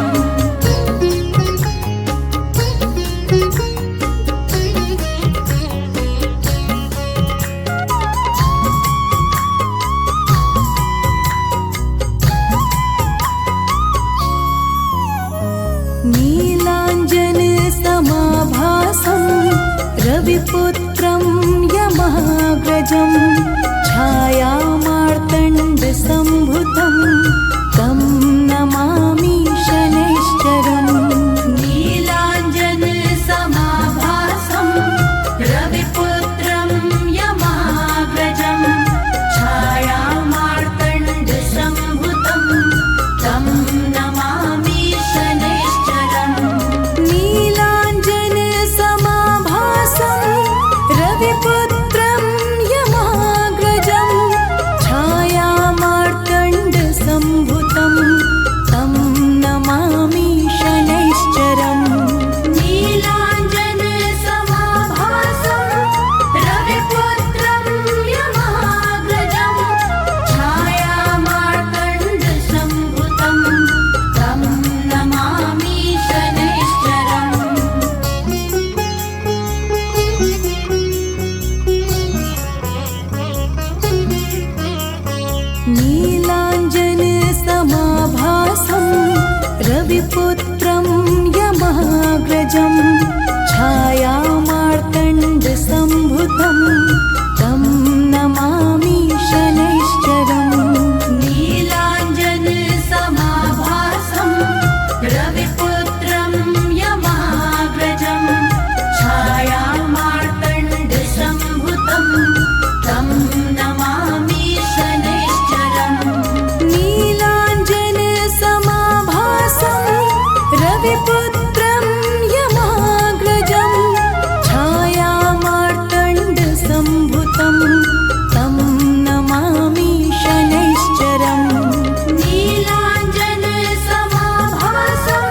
नीलाञ्जनसमाभासं रविपुत्रं यमाग्रजं छायामार्तण्डसम्भुतं तं नमामि शनैश्चरम् नीलाञ्जनसमाभासं रविपुत्रं यमाग्रजं छायामार्तण्डसम्भुतं तं नमामि शनैश्चरम् नीलाञ्जनसमाभासं रविपुत्रं यमाग्रजं छायामार्तण्डसम्भुतं तं नमामि शनैश्चरम् नीलाञ्जनसमाभासं रविपुत्रं यमाग्रजं छायामार्तण्डसम्भुतं तं नमामि शनैश्चरम् नीलाञ्जनसमाभासं रविपुत्रं यमाग्रजं छायामार्तण्डसम्भुतं तं नमामि शनैश्चरम् नीलाञ्जनसमाभासं रविपुत्रं यमाग्रजं छायामार्तण्डसम्भुतं तं नमामि शनैश्चरम् नीलाञ्जनसमाभासं रविपुत्रं यमाग्रजं छायामार्तण्डसम्भुतं तं नमामि शनैश्चरम् नीलाञ्जनसमाभासं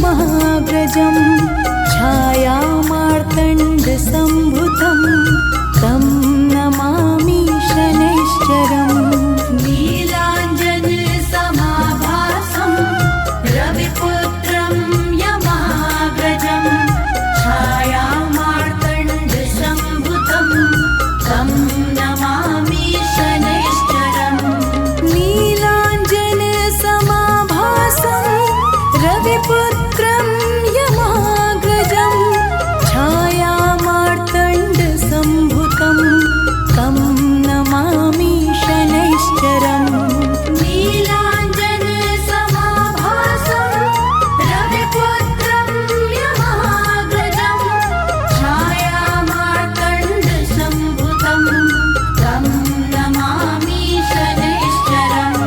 यमाग्रजं छायामार्तण्डसम्भुतं तं नमामि शनैश्चरम् नीलाञ्जनसमाभासं रविपुत्रं यमाग्रजं छायामार्तण्डसम्भुतं तं नमामि शनैश्चरम् नीलाञ्जनसमाभासं रविपुत्रं यमाग्रजं छायामार्तण्डसम्भुतं तं नमामि शनैश्चरम् नीलाञ्जनसमाभासं रविपुत्रं यमाग्रजं छायामार्तण्डसम्भुतं तं नमामि शनैश्चरम्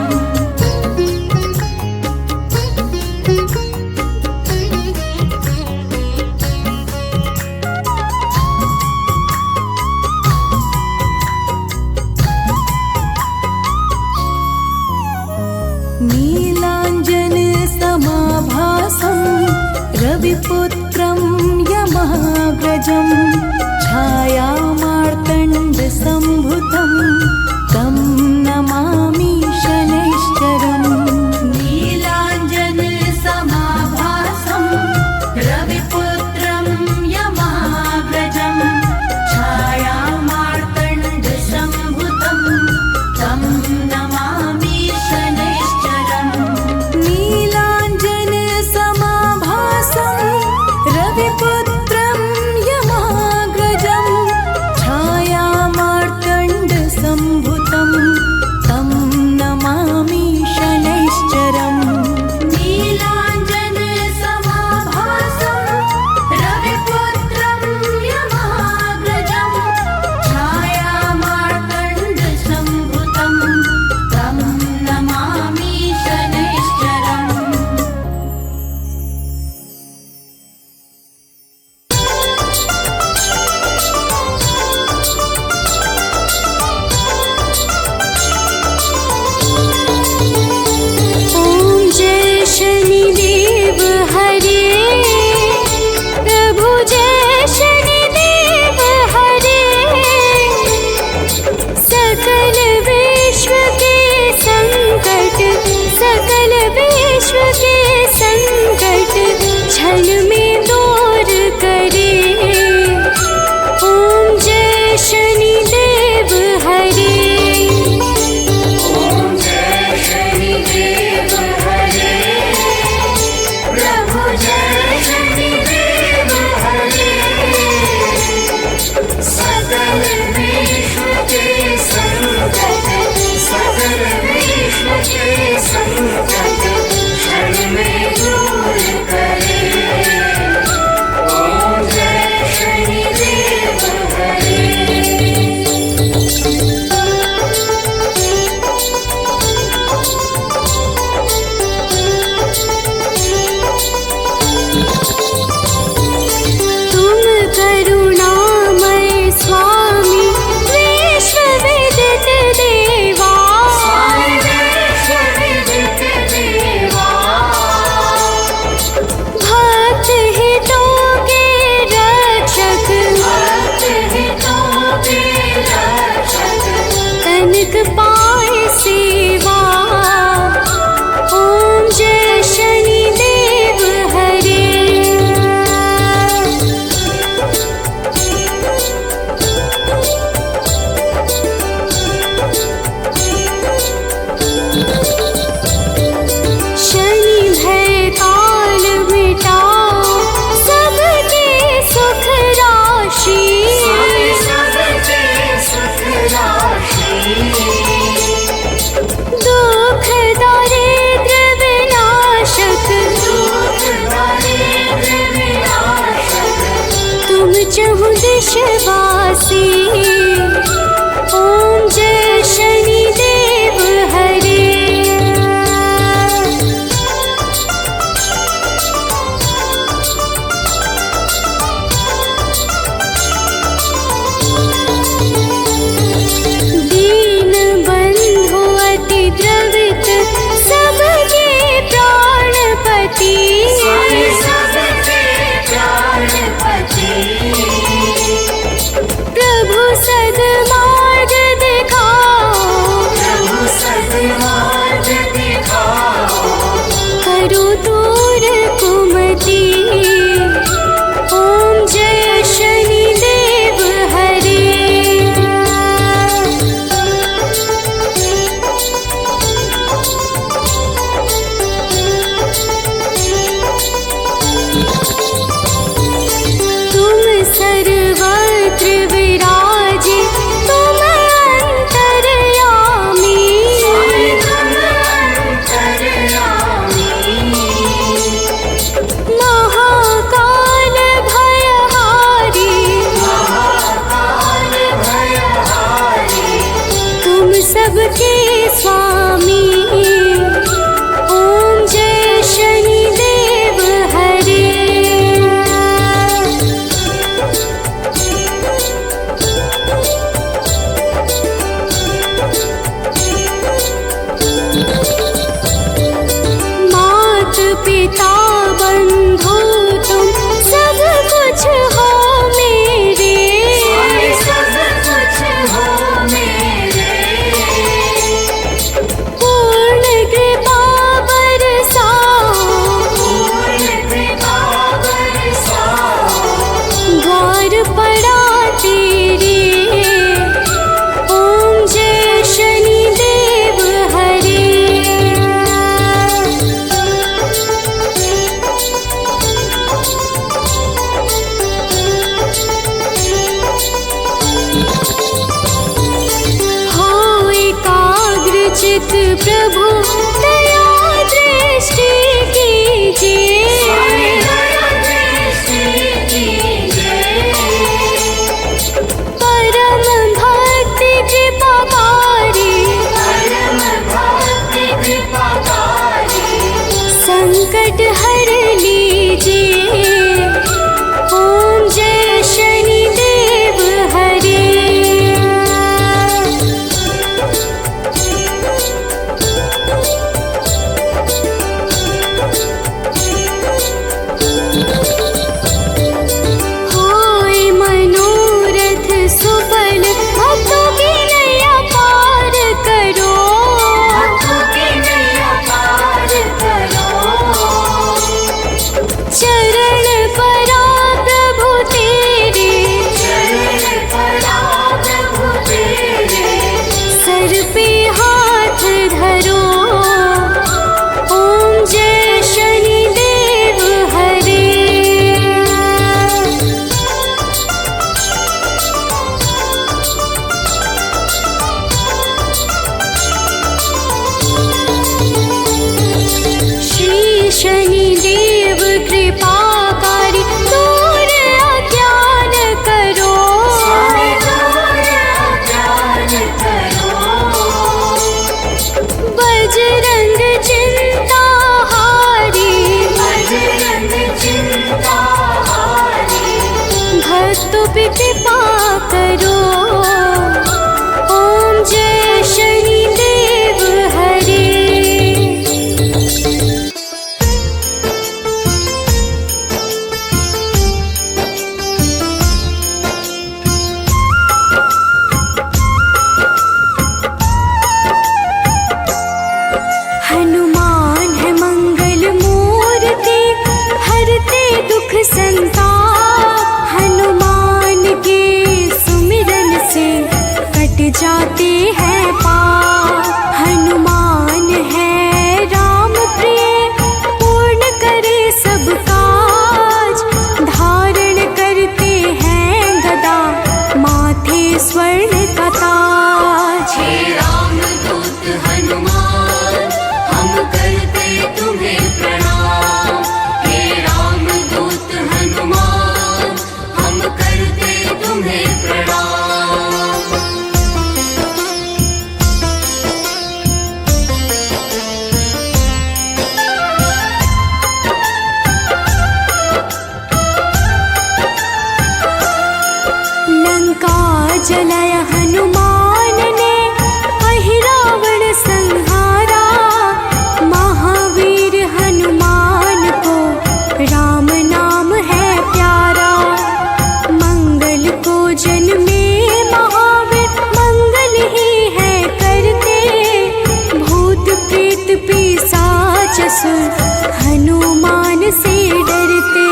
नीलाञ्जनसमाभासं रविपुत्रं यमाग्रजं छायामार्तण्डसम्भुतं तं नमामि शनैश्चरम् नीलाञ्जनसमाभासं रविपुत्रं यमाग्रजं छायामार्तण्डसम्भुतं तं नमामि शनैश्चरम् नीलाञ्जनसमाभासं रविपुत्रं यमाग्रजं भक्तों पे कृपा करो। ओम जय शनिदेव हरे। हनुमान है मंगल मूर्ति, हरते दुख संताप। हनुमान के सुमिरन से कट जाते हैं पाप। हनुमान है राम प्रिय, पूर्ण करे सब काज। धारण करते हैं गदा, माथे स्वर्ण का ताज। हे रामदूत हनुमान, हम करते तुम्हें प्रणाम। हे रामदूत हनुमान, हम करते तुम्हें प्रणाम। लंका जलाया हनुमान ने, अहिरावण संहारा। महावीर हनुमान को राम नाम है प्यारा। मंगल को जन्मे महावीर, मंगल ही है करते। भूत प्रेत पिशाच असुर, हनुमान से डरते।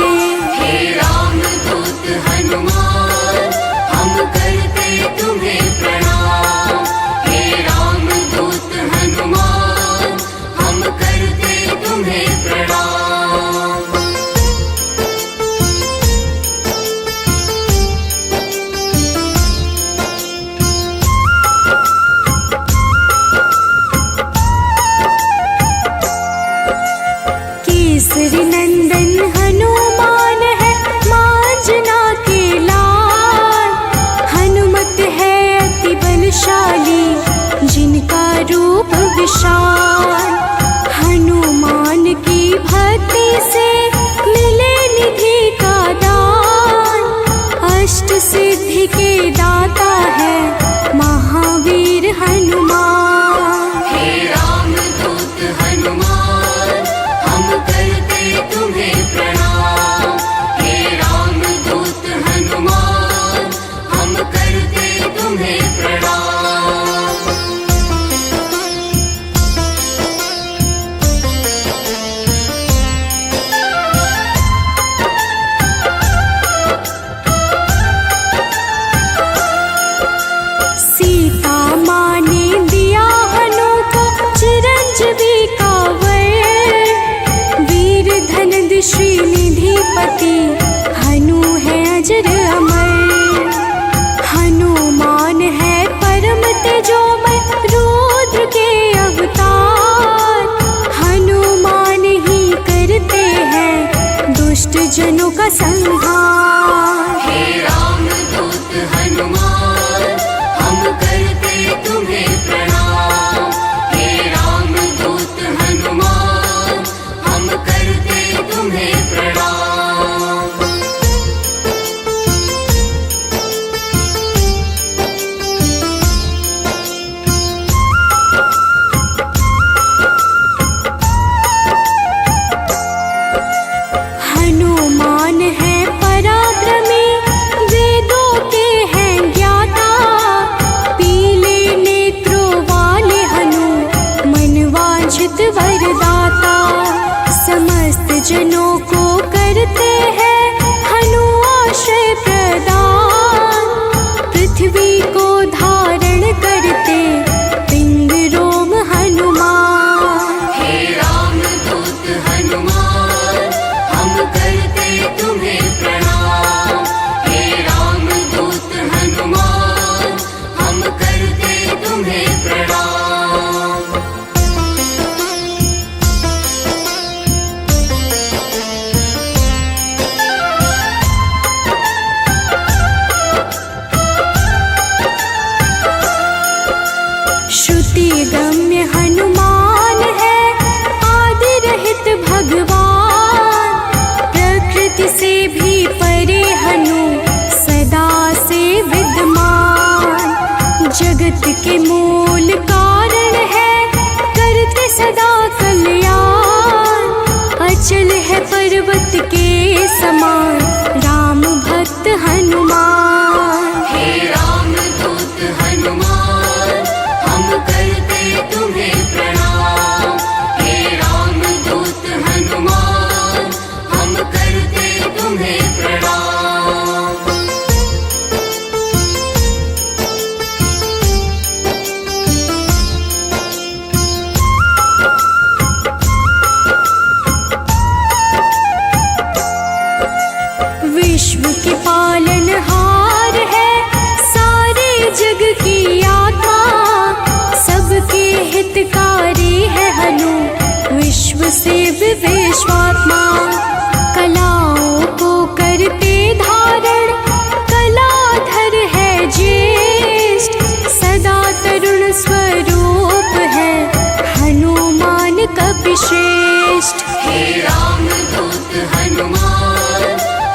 हे रामदूत हनुमान, हम करते तुम्हें प्रणाम। हे रामदूत हनुमान, हम करते तुम्हें प्रणाम। केसरी नंदन हनुमान है, मांजना के लाल। हनुमत है अति बलशाली, जिनका रूप विशाल। हनुमान की भक्ति से मिले निधि का दान। अष्ट सिद्धि के दाता है महावीर हनुमान। हे रामदूत हनुमान, हम करते तुम्हें प्रणाम। हे रामदूत हनुमान, हम करते तुम्हें प्रणाम। सीता माँ ने दिया हनु को चिरंजीवी का वर। वीर धनद श्रीनिधिपति, हनु है अजर अमर। हनुमान है परम तेजोमय, रुद्र के अवतार। हनुमान ही करते हैं दुष्ट जनों का संहार। हे रामदूत हनुमान, हम करते तुम्हें प्रणाम। हे रामदूत हनुमान, हम करते तुम्हें प्रणाम। हनुमान है पराक्रमी, वेदों के हैं ज्ञाता। पीले नेत्रों वाले हनु, मनवांछित वरदाता। समस्त जनों को करते हैं हनु आश्रय प्रदान। पृथ्वी को धारण करते पिंड रोम हनुमान। हे रामदूत हनुमान, हम करते तुम्हें प्रणाम। हे रामदूत हनुमान, हम करते तुम्हें प्रणाम। श्रुति गम्य हनुमान है, आदि रहित भगवान। प्रकृति से भी परे हनु, सदा जगत के मूल कारण है, करते सदा कल्याण। अचल है पर्वत के समान, राम भक्त हनुमान। हे राम दूत हनुमान, हम करते तुम्हें प्रणाम। हे राम दूत हनुमान, हम करते तुम्हें प्रणाम। विश्व के पालनहार है, सारे जग की आत्मा। सबके हितकारी है हनु, विश्व से विश्वात्मा। कलाओं को करते धारण, कलाधर है ज्येष्ठ। सदा तरुण स्वरूप है, हनुमान कपिश्रेष्ठ। हे राम दूत हनुमान,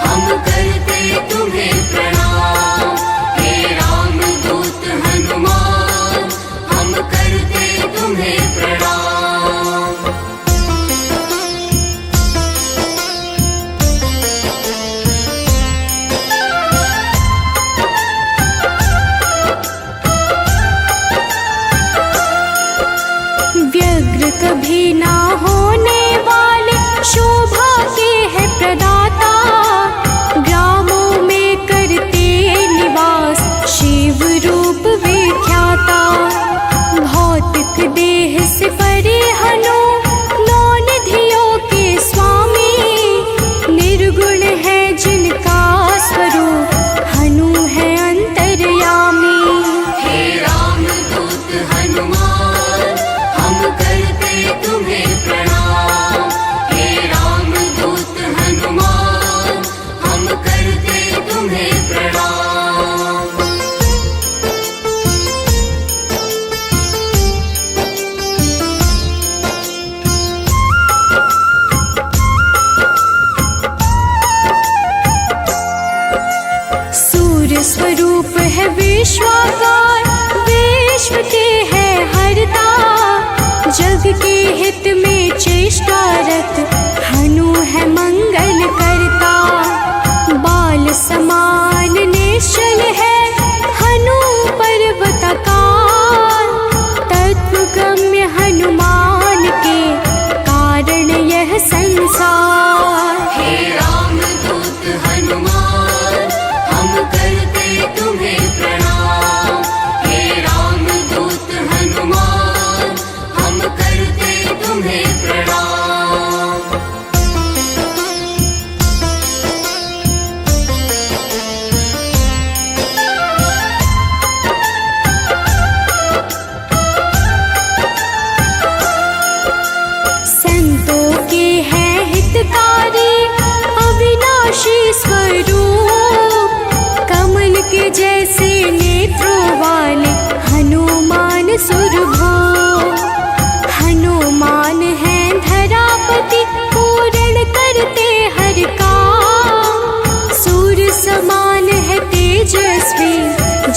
हम करते तुम्हें प्रणाम। हे राम दूत हनुमान, हम करते तुम्हें प्रणाम। व्यग्र कभी ना होने वाले, शोभा के है प्रदाता। ग्रामों में करते निवास, शिव रूप विख्याता। भौतिक देह से परे हनु, नौ निधियों के स्वामी। निर्गुण है जिनका स्वरूप, हनु है अंतर्यामी। हे राम दूत हनुमान, हम करते तुम्हें प्रणाम। हे राम दूत हनुमान, हम करते तुम्हें प्रणाम। सूर्य स्वरूप है विश्वाकार, विश्व के है हरता। जग के हित में चेष्टारत, हनु है मंगल करता। बाल समान निश्चल है, हनु पर्वताकार। तत्वगम्य हनुमान के, कारण यह संसार। हे राम दूत हनुमान, हम करते तुम्हें प्रणाम। हे राम दूत हनुमान, हम करते तुम्हें प्रणाम। संतों के हैं हितकारी, अविनाशी स्वरूप। कमल के जैसे नेत्रों वाले, हनुमान सुरभो। हनुमान है धरापति, पूर्ण करते हर काम। सूर्य समान है तेजस्वी,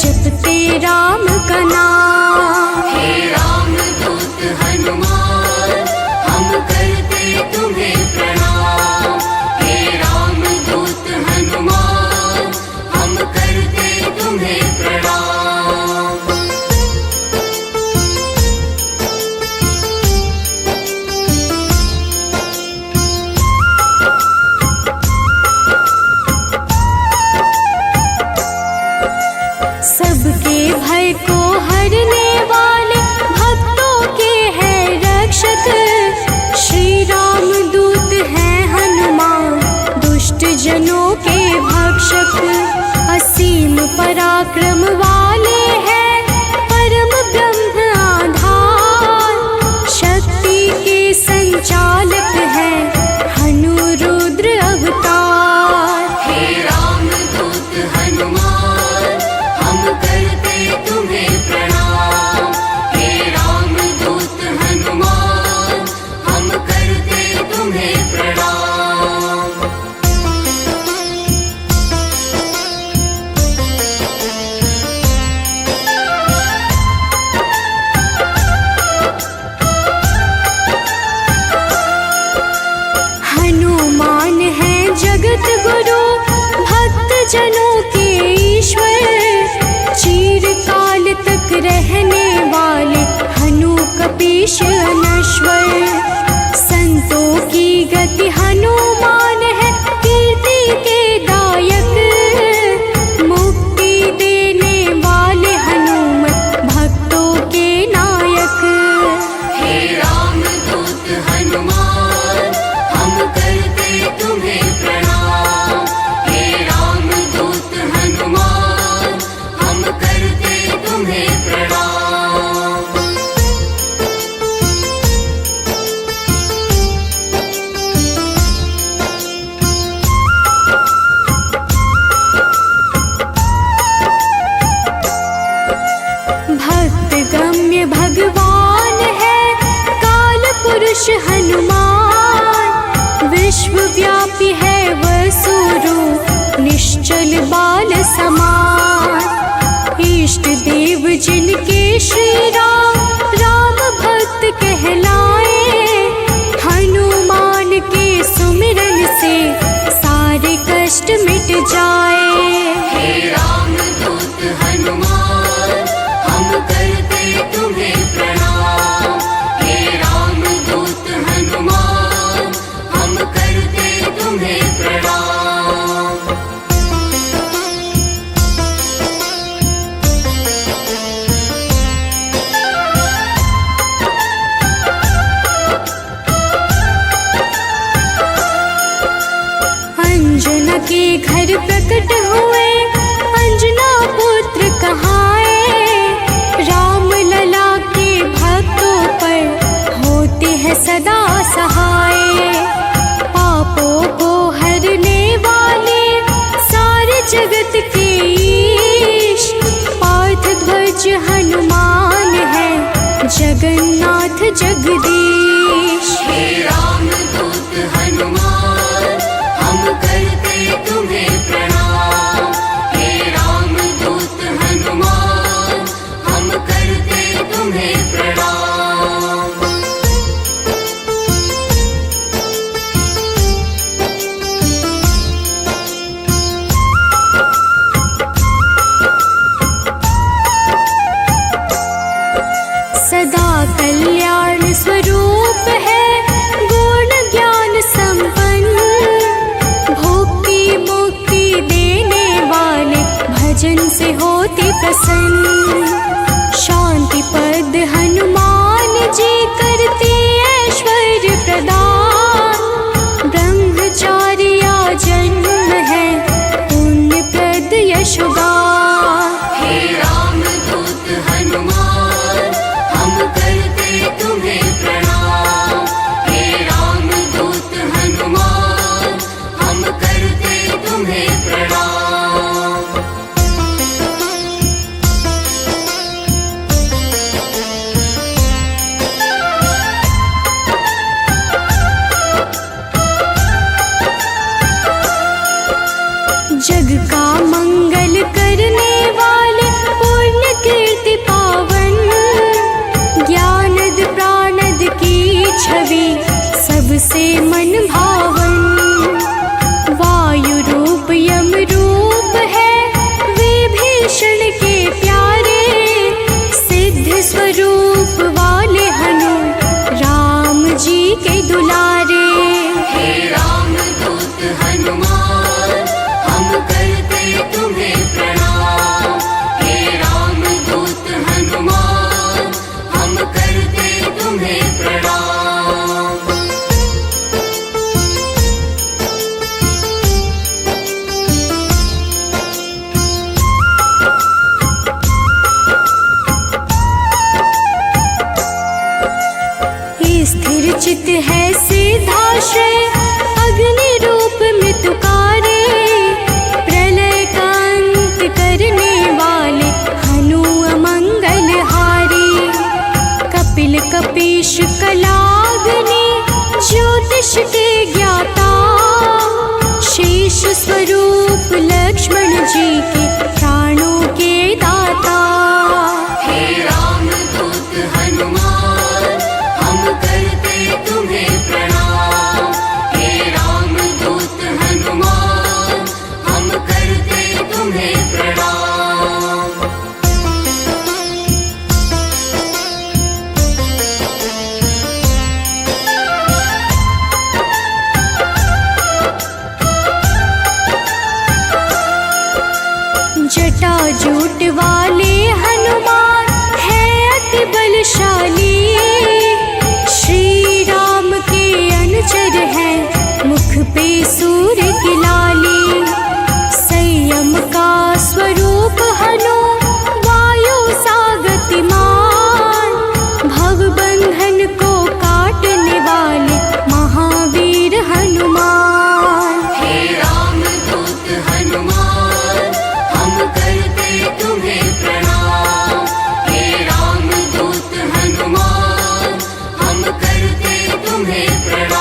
जपते राम का नाम। हे राम दूत हनुमान, हम करते तुम्हें प्रणाम। हे राम दूत हनुमान, हम करते तुम्हें प्रणाम। सबके भय को हरने वाले, भक्तों के हैं रक्षक। श्री राम दूत हैं हनुमान, दुष्ट जनों के भक्षक। असीम पराक्रम वाले हैं, परम ब्रह्म आधार। शक्ति के संचालक हैं, हनु रुद्र अवतार। हे राम दूत हनुमान, हम करते तुम्हें प्रणाम। हे राम दूत हनुमान, हम करते तुम्हें प्रणाम। शिशुल बाल समान। इष्ट देव जिनके श्री राम राम भक्त कहलाए, हनुमान के सुमिरन से सारे कष्ट मिट जाए। हे राम दूत हनुमान हम करते तुम्हें प्रणाम। हे राम दूत हनुमान हम करते तुम्हें प्रणाम। अंजना के घर प्रकट हुए अंजना पुत्र कहाए, राम लला के भक्तों पर होते हैं सदा सहाय। पापों को हरने वाले सारे जगत के ईश, पार्थ ध्वज हनुमान है जगन्नाथ जगदीश। हे राम दूत हनुमान हम करते तुम्हें प्रणाम। हे राम दूत हनुमान हम करते तुम्हें प्रणाम। सदा कल्याण स्वरूप है गुण ज्ञान संपन्न, भुक्ति मुक्ति देने वाले भजन से होते प्रसन्न। शांति पद हनुमान जी करते ऐश्वर्य प्रदान, ब्रह्मचारिया जन्म है पुण्य प्रद यशोगान। हे राम दूत हनुमान हम करते तुम्हें प्रणाम। हे राम दूत हनुमान हम करते तुम्हें प्रणाम। जग का मंगल करने वाले पुण्य कीर्ति पावन, ज्ञानद प्राणद की छवि सबसे मन भावन। वायु रूप यम रूप है विभीषण के प्यारे, सिद्ध स्वरूप वाले हनु राम जी के दुलारे। हे राम दूत हनुमान हम करते तुम्हें प्रणाम। हे राम दूत हनुमान हम करते तुम्हें प्रणाम। स्थिर चित है सिद्धाश्रय अग्नि रूप में तुकारे, प्रलय का अंत करने वाले हनु अमंगल हारी। कपिल कपीश कलाग्नि ज्योतिष के ज्ञाता, शेष स्वरूप लक्ष्मण जी के प्राणों के दाता। हे राम दूत हनुमान हम करते तुम्हें प्रणाम। हे राम दूत हनुमान हम करते तुम्हें प्रणाम। जटा जूट वाले हनुमान है अति बलशाली, श्री राम के अनुचर है मुख पे सूर्य की लाली। संयम का स्वरूप हनु वायु सा गतिमान, भव बंधन को काटने वाले महावीर हनुमान। हे राम दूत हनुमान हम करते तुम्हें प्रणाम। हे राम दूत हनुमान हम करते तुम्हें प्रणाम।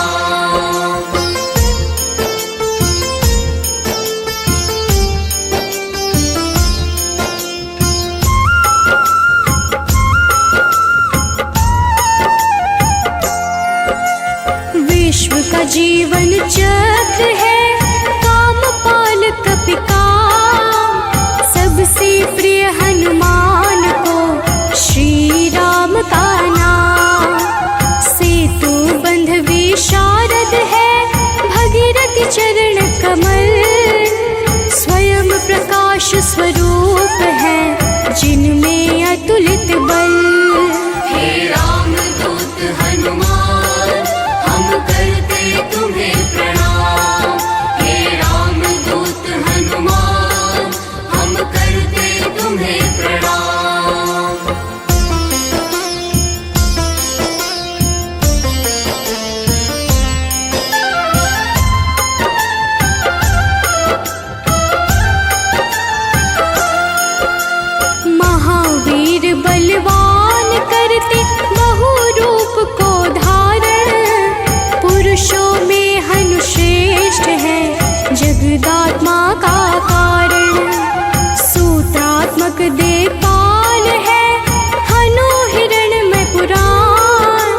स्वरूप हैं जिनमें अतुलित बल। हे रामदूत हनुमान हम करते तुम्हें प्रणाम। हे रामदूत हनुमान हम करते तुम्हें प्रणाम। महावीर बलवान करते बहु रूप को धारण, पुरुषों में हनुश्रेष्ठ है जगदात्मा का कारण। सूत्रात्मक देवपाल है हनु हिरण्मय पुराण,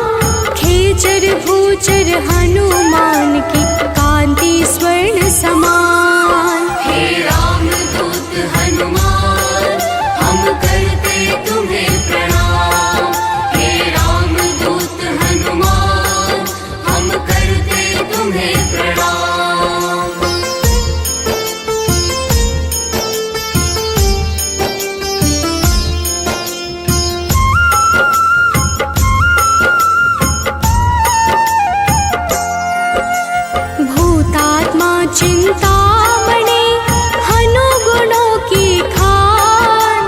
खेचर भूचर हनुमान की कांति स्वर्ण समान। हे रामदूत हनुमान हम करते तुम्हें प्रणाम। हे रामदूत हनुमान हम करते तुम्हें प्रणाम। भूतात्मा चिंतामणि हनु गुणों की खान,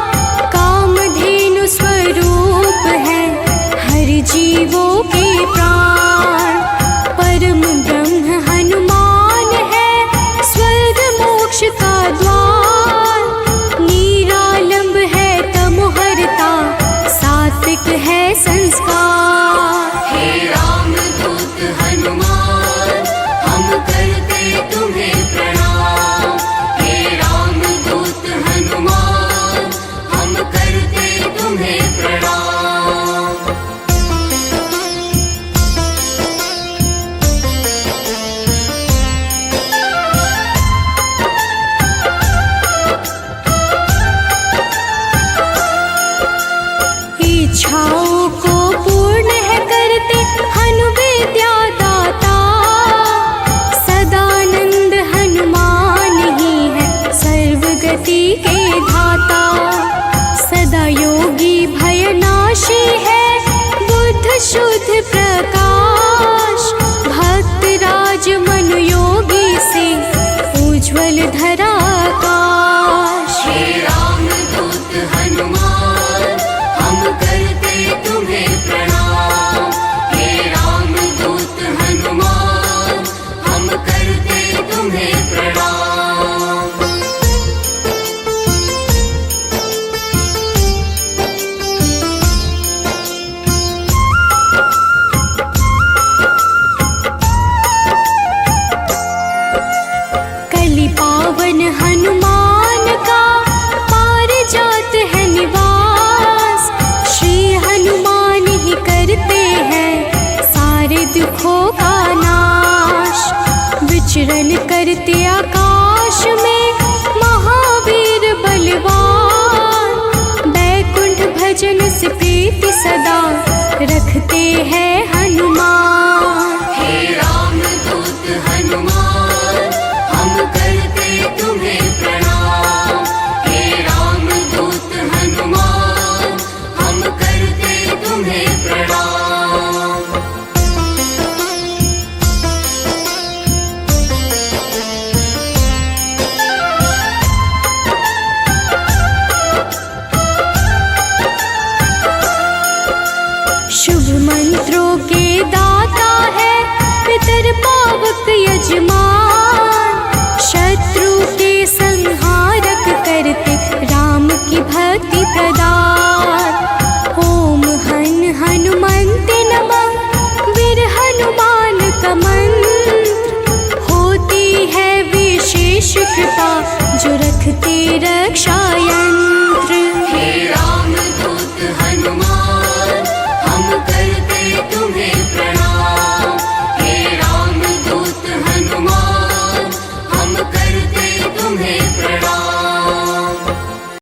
कामधेनु स्वरूप है हर जीवों के प्राण। परम ब्रह्म हनुमान है स्वर्ग मोक्ष का द्वार, निरालंब है तमोहरता सात्विक है संस्कार। हे रामदूत हनुमान हम करते तुम्हें प्रणाम। हे रामदूत हनुमान हम करते तुम्हें प्रणाम। इच्छाओं को पूर्ण है करते हनु विद्या दाता, सदानंद हनुमान ही है सर्वगति के धाता। सदा योगी भयनाशी है बुद्ध शुद्ध प्रकाश, भक्त राज मनु योगी से उज्ज्वल धरा आकाश। हे रामदूत हनुमान हम करते तुम्हें प्रणाम। हे रामदूत हनुमान हम करते तुम्हें प्रणाम। कलि पावन हनुमान का पारिजात है निवास, श्री हनुमान ही करते हैं सारे दुखों का नाश। विचरण करते आकाश में महावीर बलवान, बैकुंठ भजन से प्रीति सदा रखते हैं हनुमान। हे रामदूत हनुमान हम करते तुम्हें प्रणाम। हे रामदूत हनुमान हम करते तुम्हें प्रणाम। शुभ मंत्रों के दाता है पितर पावक यजमान, शत्रु के संहारक करते राम की भक्ति प्रदान। ओम हन हनुमन्ते नमः वीर हनुमान का मंत्र, होती है विशेष कृपा जो रखते रक्षा